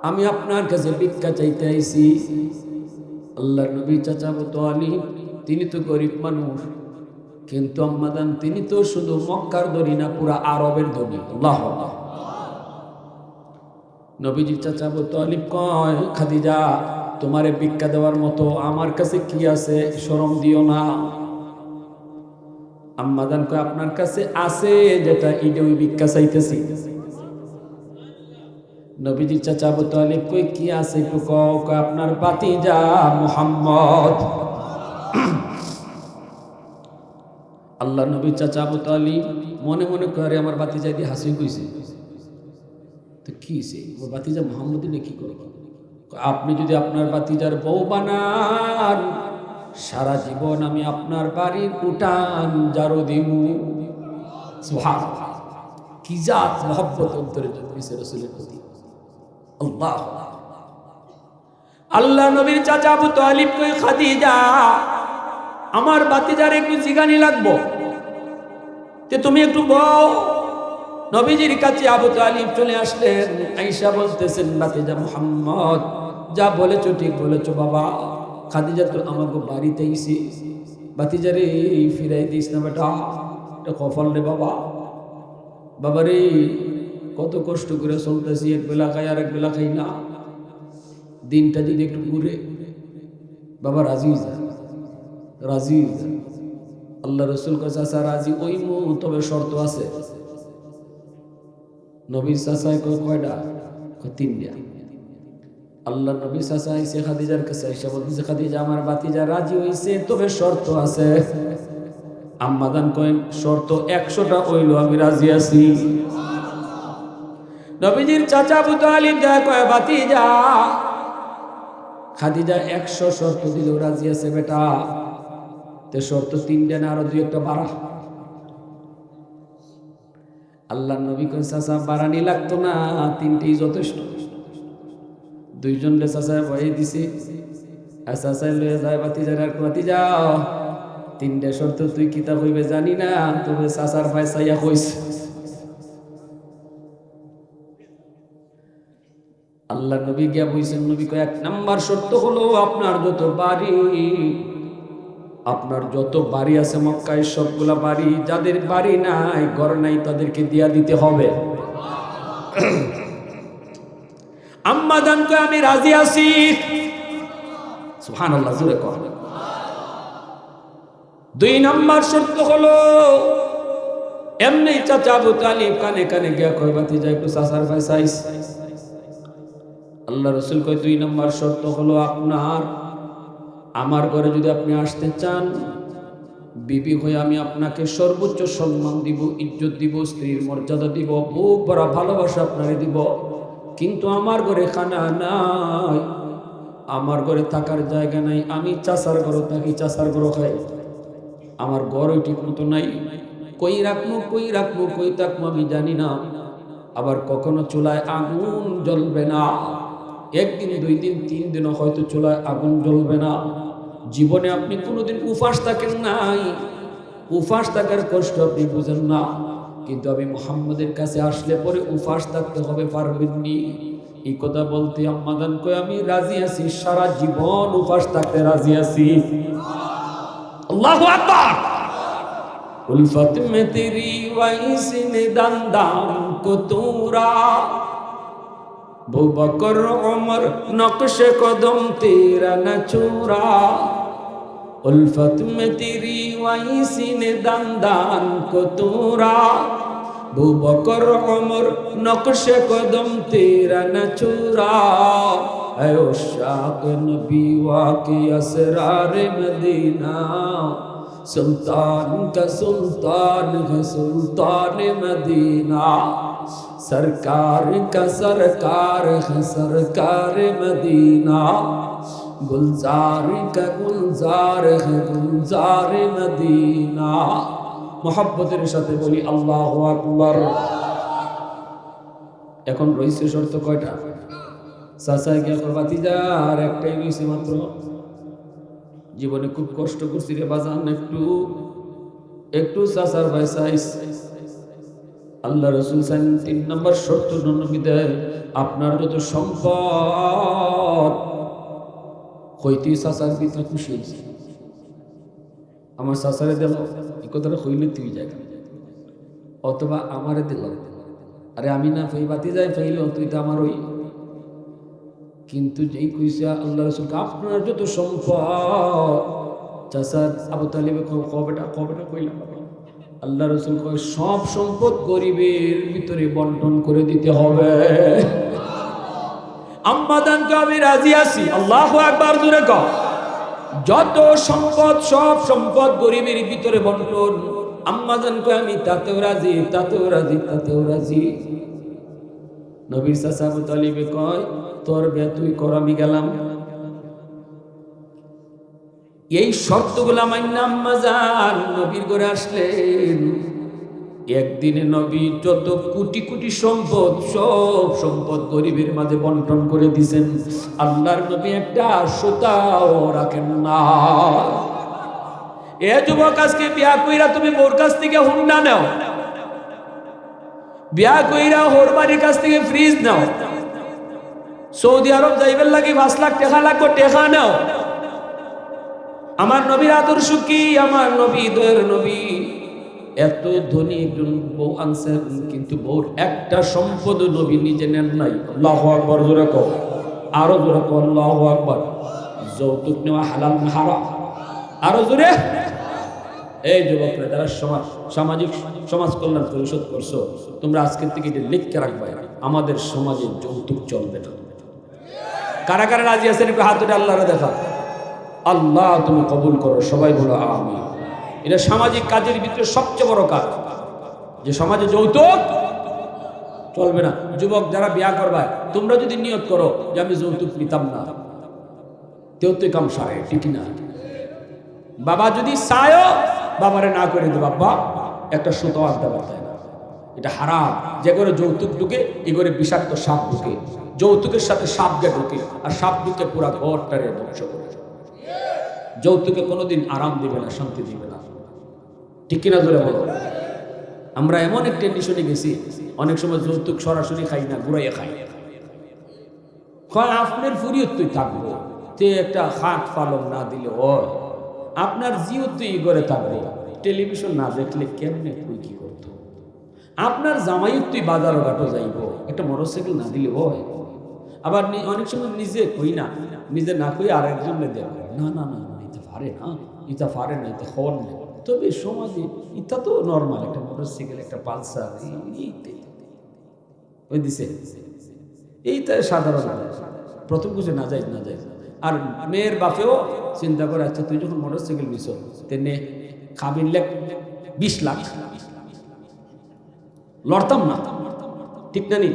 আমি আপনার কাছে ভিক্ষা চাইতে আইছি। আল্লাহ নবী চাচা আবু তালিব তিনি তো গরিব মানুষ, কিন্তু আম্মাদান তিনি তো শুধু মক্কার ধনী না, পুরা আরবের ধনী। আল্লাহ নবীজির চাচা আবু তালিব কয় খাদিজা তোমারে ভিক্ষা দেওয়ার মতো আমার কাছে কি আছে, শরম দিও না। আম্মাদান কয় আপনার কাছে আছে যেটা ইডে ওই ভিক্ষা চাইতেছি। নবীজির চাচা আবু তালিব কই কি আছে একটু কও। কয় আপনার ভাতিজা মুহাম্মদ। আল্লাহ নবীর চাচা আবু তালিব মনে মনে করে আমার ভাতিজা দিয়ে হাসি কইছে, তো কি হইছে ওর ভাতিজা মুহাম্মদ নে কি করব? আপনি যদি আপনার ভাতিজার বউ বানান সারা জীবন আমি আপনার বাড়ির উঠান জারো দিব। সুবহানাল্লাহ, কি জাত মহব্বত অন্তরে জন্মেছে রাসূলের প্রতি। আল্লাহ আল্লাহ নবীর চাচা আবু তালিব কই খাদিজা আমার ভাতিজার একটু জিগানি লাগবো, তে তুমি একটু বউ। নবীজির কাছে আবু তালিব চলে আসলেন, আয়েশা বলতেছেন ভাতিজা মুহাম্মদ যা বলেছো ঠিক বলেছো বাবা, খাদিজা তো আমাকে বাড়িতে এসে ভাতিজারে ফিরাই দিস না বেটা, এটা কপাল রে বাবা। বাবারে কত কষ্ট করে চলতেছি, এক বেলা খাই আর এক বেলা খাই না, দিনটা যদি একটু ঘুরে বাবা রাজি যা, রাজি যা। আল্লাহ রসুল কাছে আসা রাজি ওই তবে শর্ত আছে। নবীর চাচায় কয়টা? তিনটা। আল্লাহ নবীর চাচা আইসে খাদিজার কাছে আইসা বলতেছে খাদিজা আমার ভাতিজা রাজি হইছে, তবে শর্ত আছে। আম্মাদান কয় শর্ত 100টা হইলো আমি রাজি আছি। নবীজির চাচা আবু তালিব যা কয় ভাতিজা খাদিজা 100 শর্ত দিলেও রাজি আছে বেটা, তে শর্ত 3টা না আরো 2-1টা বাড়া। আল্লাহ নবী কয় চাচা বাড়ানি লাগতো না, 3টেই যথেষ্ট। 2 জন রে চাচা ভয় দিছে, আর চাচা লয়ে যায় ভাতিজার আর ভাতিজা 3টা শর্ত তুই কিতা কইবে জানি না, তবে চাচার ভাই চাইয়া কইছে। আল্লাহ নবী গিয়া বইছেন, নবী কয় 1 নাম্বার শর্ত হলো আপনার যত বাড়ি আছে মক্কায় সবগুলা বাড়ি, যাদের বাড়ি নাই ঘর নাই তাদেরকে দিয়া দিতে হবে। আম্মাদান কয় আমি রাজি আছি। সুবহানাল্লাহ, জোরে কর। 2 নাম্বার শর্ত হলো এমনি চাচা আবু তালিব কানে কানে গিয়া কয় ভাতিজা একটু চাচার ভাই চাইস। আল্লাহ রসুল কয় 2 নাম্বার শর্ত হলো আমার ঘরে যদি আপনি আসতে চান, বিবি হয়ে আমি আপনাকে সর্বোচ্চ সম্মান দিব, ইজ্জত দিব, স্ত্রীর মর্যাদা দিব, বুক ভরা ভালোবাসা আপনারে দিব, কিন্তু আমার ঘরে খানা নাই, আমার ঘরে থাকার জায়গা নাই, আমি চাচার ঘর থাকি, চাচার ঘর খাই, আমার ঘরও ঠিক মতো নাই, কই রাখবো কই থাকবো আমি জানি না। আবার কখনো চুলায় আগুন জ্বলবে না, একদিন, 2 দিন, 3 দিনও হয়তো চুলায় আগুন জ্বলবে না। জীবনে আপনি কোনোদিন উপাস থাকেন নাই, উপাস থাকার কষ্ট আপনি বুঝেন না, কিন্তু আমি মুহাম্মদের কাছে আসলে পরে উপাস থাকতে হবে পারবেননি। এই কথা বলতে আম্মাদান কই আমি রাজি আছি, সারা জীবন উপাস থাকতে রাজি আছি। আল্লাহু আকবার। উলফত মে তেরি ওয়াইসিনে দান্দাম কুতুরা, अबू बकर उमर नक्श कदम तेरा न चूरा, उल्फत में तेरी वैसी ने दंदान को तूरा, अबू बकर उमर नक्श कदम तेरा न चूरा, ऐ उशाक नबी वाक़ी असरार मदीना, सुल्तान का सुल्तान है सुल्तान मदीना, सरकार का सरकार है सरकार मदीना, गुलजार का गुलजार है गुलजार मदीना। मोहब्बतेर साथे बोली আল্লাহু আকবার। এখন রইছে শর্ত কয়টা? চাচা গিয়া করবাতিজা আর একটাই রইছে মাত্র। জীবনে খুব কষ্ট করছি রে বাজান, একটু চাচার ভাই চাইস। আল্লাহ রাসূল সান 3 নম্বর শর্ত নবীতে, আপনার যত সম্পদ হইতে চাচার ভিতরে খুশি হয়েছে, আমার চাচারে দিল, এই কথাটা হইলে তুই জায়গা, অথবা আমারে দিল, আরে আমি না ফেই বাতি যাই ফেইল তুই তো আমার ওই। কিন্তু যেই কইছে আল্লাহ রাসূল আপনার যত সম্পদ, চাচা আবু তালিব কবেটা কইলাম, আল্লাহ রাসূল কয় সব সম্পদ গরিবের ভিতরে বন্টন করে দিতে হবে। আম্মাদানকে আমি রাজি আছি, আল্লাহু আকবার জোরে কও। যত সম্পদ সব সম্পদ গরিবের ভিতরে বন্টন, আম্মাদানকে আমি তাতেও রাজি তাতেও রাজি তাতেও রাজি। নবীর চাচা আবু তালিব কয় তোর বিয়া তুই কর, আমি গেলাম। এই শর্তগুলা মাইন্না আম্মাজান নবীর ঘরে আসলেন। একদিনে নবী যত কোটি কোটি সম্পদ সব সম্পদ গরিবের মাঝে বন্টন করে দিয়েছেন। আল্লাহর নবী একটা সুতাও রাখেন না। এ যুবক, আজকে বিয়া কইরা তুমি মোর কাছ থেকে হুন্ডা নাও, বিয়া কইরা হোর বাড়ির কাছ থেকে ফ্রিজ নাও, সৌদি আরব যাইবার লাগে 5 লাখ টাকা লাগবে, টাকা নাও। আমার নবীর আদর্শ কি? আমার নবী দয়ের নবী এত ধনী একজন বউ আনছেন, কিন্তু বউর একটা সম্পদ নবী নিজে নেন নাই। আল্লাহু আকবার জোরে কও, আরো জোরে কও আল্লাহু আকবার। যৌতুক নেওয়া হালাল না হারাম? আরো জোরে। এই যুবকরা যারা সামাজিক সমাজ কল্যাণ পরিষদ করছো, তোমরা আজকের থেকে এটা লিখে রাখবে, আমাদের সমাজে যৌতুক চলবে না। কারা কারা রাজি আছেন একটু হাত উঠে আল্লাহরে দেখা। আল্লাহ তুমি কবুল করো, সবাই বলো আমিন। এটা সামাজিক কাজের ভিতরে সবচেয়ে বড় কাজ, যে সমাজে যৌতুক চলবে না। যুবক যারা বিয়া করবা, তোমরা যদি নিয়ত করো যে আমি যৌতুক নিতাম না, তেও তো কাম সারে, ঠিক না? বাবা যদি চায়ও বাবারে না করে দে, বাবা একটা সুতো আনতে পারতে না, এটা হারাম। যে করে যৌতুক ঢুকে এ করে বিষাক্ত সাপ ঢুকে, যৌতুকের সাথে সাপ গে ঢুকে, আর সাপ ঢুকে পুরা ঘরটারে ধ্বংস করে। যৌতুকে কোনোদিন আরাম দিবে না, শান্তি দিবে না, ঠিক কিনা জোরে বলো? আমরা এমন এক টেনশনে গেছি, অনেক সময় যৌতুক সরাসরি খাই না, ঘুরাইয়া খাই। আপনার ফুরিয়ত তুই থাকবো, তে একটা খাট পালন না দিলে হয়, আপনার জিও তুই করে থাকবো, টেলিভিশন না দেখলে কেমনে তুই কি করতো, আপনার জামাইত তুই বাজার ঘাটও যাইব, একটা মোটরসাইকেল না দিলে হয়। আবার অনেক সময় নিজে কই না, নিজে না কই আর একজন দেখ, না না না এটা পারে না, এটা পারে না, এটা খবর নেই। তবে সমাজে এটা তো নর্মাল, একটা মোটরসাইকেল একটা পালসার ওই দিছে, এইটা সাধারণ, প্রথম কিছু না যায় না যায়। আর মেয়ের বাপেও চিন্তা করে, আচ্ছা তুই যখন মোটরসাইকেল নিছ তেনে খাবির লেখ 20 লাখ, লড়তাম না, ঠিক না? নি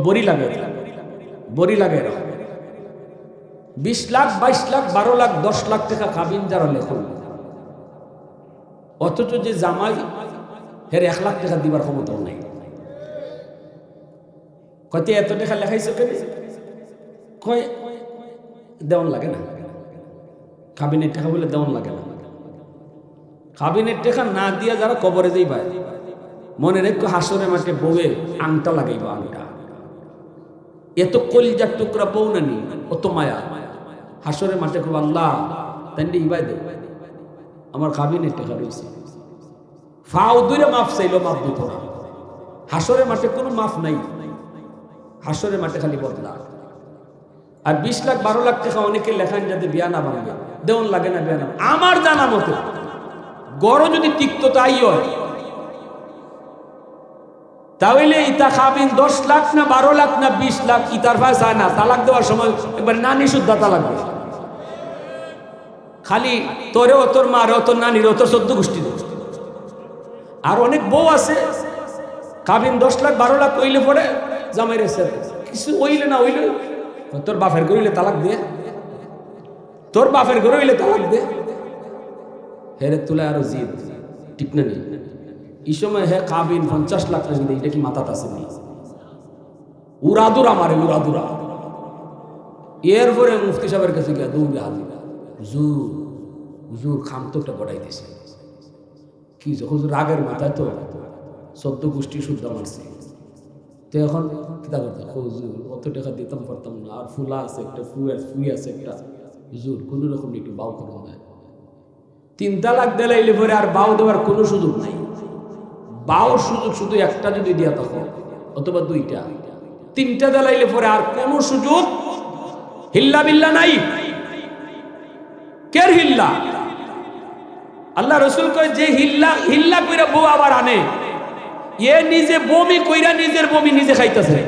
বড়ি লাগে, বড়ি লাগে 20 লাখ 22 লাখ 12 লাখ 10 লাখ টাকা খাবিন যারা লেখুন, অথচ যে জামাই হের 1 লাখ টাকা দিবার ক্ষমতাও নাই। কত এত টাকা লেখাইছো কেন? কয় দেওয়ান লাগে না, কাবিনের টাকা বলে দেওয়ান লাগে না। কাবিনের টাকা না দিয়া যারা কবরে যাইবা, মনে রেখো হাসরের মাঠে বউয়ে আংটা লাগাইবা, আংটা। এত কলিজার টুকরা বউ নানি, অত মায়া। হাসরের মাঠে খুব আল্লাহ তাই ইবাই দে, আমার কাবিনের টাকা রয়েছে। ফাও দূরে মাফ চাইলো, মাফ দিত না। হাসরের মাঠে কোনো মাফ নাই, হাসরের মাঠে খালি বদলা। আর 20 লাখ 12 লাখ টাকা অনেকে লেখান যাতে বিয়া না বানাবে, দেওয়ান লাগে না বিয়া না। আমার জানা মতো গড় যদি তিক্ততা আই হয়, তাহলে ইতা খাবিন 10 লাখ না 12 লাখ না 20 লাখ ইতার ভাই চায় না। তালাক দেওয়ার সময় একবার নানি শুদ্ধা তালাক দেয়, খালি তোরেও তোর মারেও তোর নানিরও তোর 14 গোষ্ঠী। আর অনেক বউ আছে কাবিন 10 লাখ 12 লাখ কইলে পরে জামাই রেছে কিছু ওইলে না ওইলে, তোর বাপের গড়িলে তালাক দিয়ে, তোর বাপের গড়িলে তালাক দে। হেরে তুলে আরো জিদ ঠিক না নেই। এই সময় হে কাবিন 50 লাখ টাকা দিয়ে, এটা কি মাথাতে আছে না? উড়াদুরা মারে, উড়াদুরা। এরপরে মুফতি সাহেবের কাছে গিয়া দৌড়ে হাজির, হুজুর হুজুর খামতোটা বড়াই দিছে। কি হুজুর রাগের মাথায় তো 14 গোষ্ঠী শুদ্ধ মারছে, তো এখন কিতা করতে? হুজুর অত টাকা দিতাম পারতাম না, আর ফুলা আছে একটা, ফুই আছে একটা, হুজুর কোন রকম একটু বাউ করুন না। 3 তালাক দিলাইলে পরে আর বাউ দেওয়ার কোনো সুযোগ নাই। বাউর সুযোগ শুধু একটা যদি দিয়া তখন, অথবা 2টা। 3টা দিলাইলে পরে আর কোনো সুযোগ হিল্লা বিল্লা নাই। কের হিল্লা? আল্লাহ রসুল কয় যে হিল্লা হিল্লা কইরা বউ আবার আনে, এ নিজে বমি কইরা নিজের বমি নিজে খাইতেছে।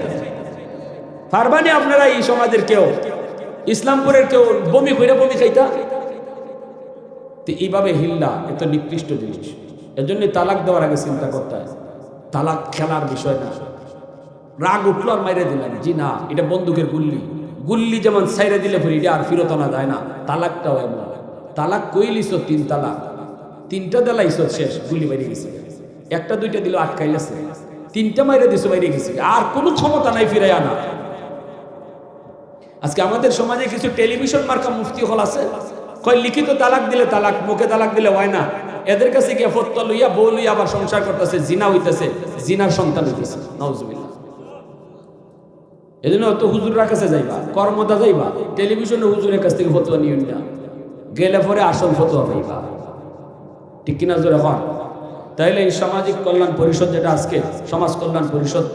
পারবানি আপনারা এই সমাজের কেউ, ইসলামপুরের কেউ বমি কইরা বমি খাইতা? তো এইভাবে হিল্লা এত নিকৃষ্ট জিনিস। এজন্য তালাক দেওয়ার আগে চিন্তা করতে হয়, তালাক খেলার বিষয় না। রাগ উঠলো আর মাইরে দিলেন, জি না, এটা বন্দুকের গুল্লি। গুল্লি যেমন সাইরে দিলে পরে এটা আর ফিরত আনা যায় না, তালাকটাও এমন। তালাক কইলিস 3 তালাক, 3টা দিলাইছ শেষ, গুলি বাইরে গেছে। 1টা 2টা দিল আটকাইলেছে, 3টা মাইরে দিছে বাইরে গেছে, আর কোনো ক্ষমতা নাই ফিরে আনা। আজকে আমাদের সমাজে কিছু টেলিভিশন মার্কা মুফতি হল আছে, কয় লিখিত তালাক দিলে তালাক, মুখে তালাক দিলে হয় না। এদের কাছে গিয়ে ফতোয়া লইয়া বউ লইয়া আবার সংসার করতেছে, জিনা হইতেছে, জিনার সন্তান হইতেছে। নাউজুবিল্লাহ। এজন্য তো হুজুরের কাছে যাইবা, কর্মদা যাইবা, টেলিভিশনে হুজুরের কাছ থেকে ফতোয়া নিয়ে না, গেলে পরে আসল ফতোয়া পাইবা। ঠিক কিনা জোরে হন? তাইলে এই সামাজিক কল্যাণ পরিষদ যেটা আজকে, সমাজ কল্যাণ পরিষদ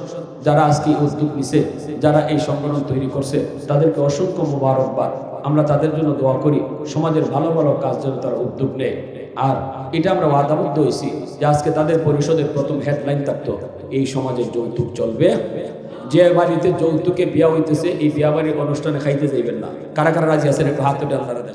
যারা আজকে উদ্যোগ নিছে, যারা এই সংগঠন তৈরি করছে, তাদেরকে অসংখ্য মোবারকবাদ। আমরা তাদের জন্য দোয়া করি, সমাজের ভালো ভালো কাজ যেন তারা উদ্যোগ নেয়। আর এটা আমরা ওয়াদাবদ্ধ হয়েছি যে আজকে তাদের পরিষদের প্রথম হেডলাইন থাকতো, এই সমাজে যৌতুক চলবে। যে বাড়িতে যৌতুকে বিয়া হইতেছে, এই বিয়া বাড়ির অনুষ্ঠানে খাইতে যাইবেন না। কারা কারা রাজি আছেন একটু হাত উঠে আপনারা দেখেন।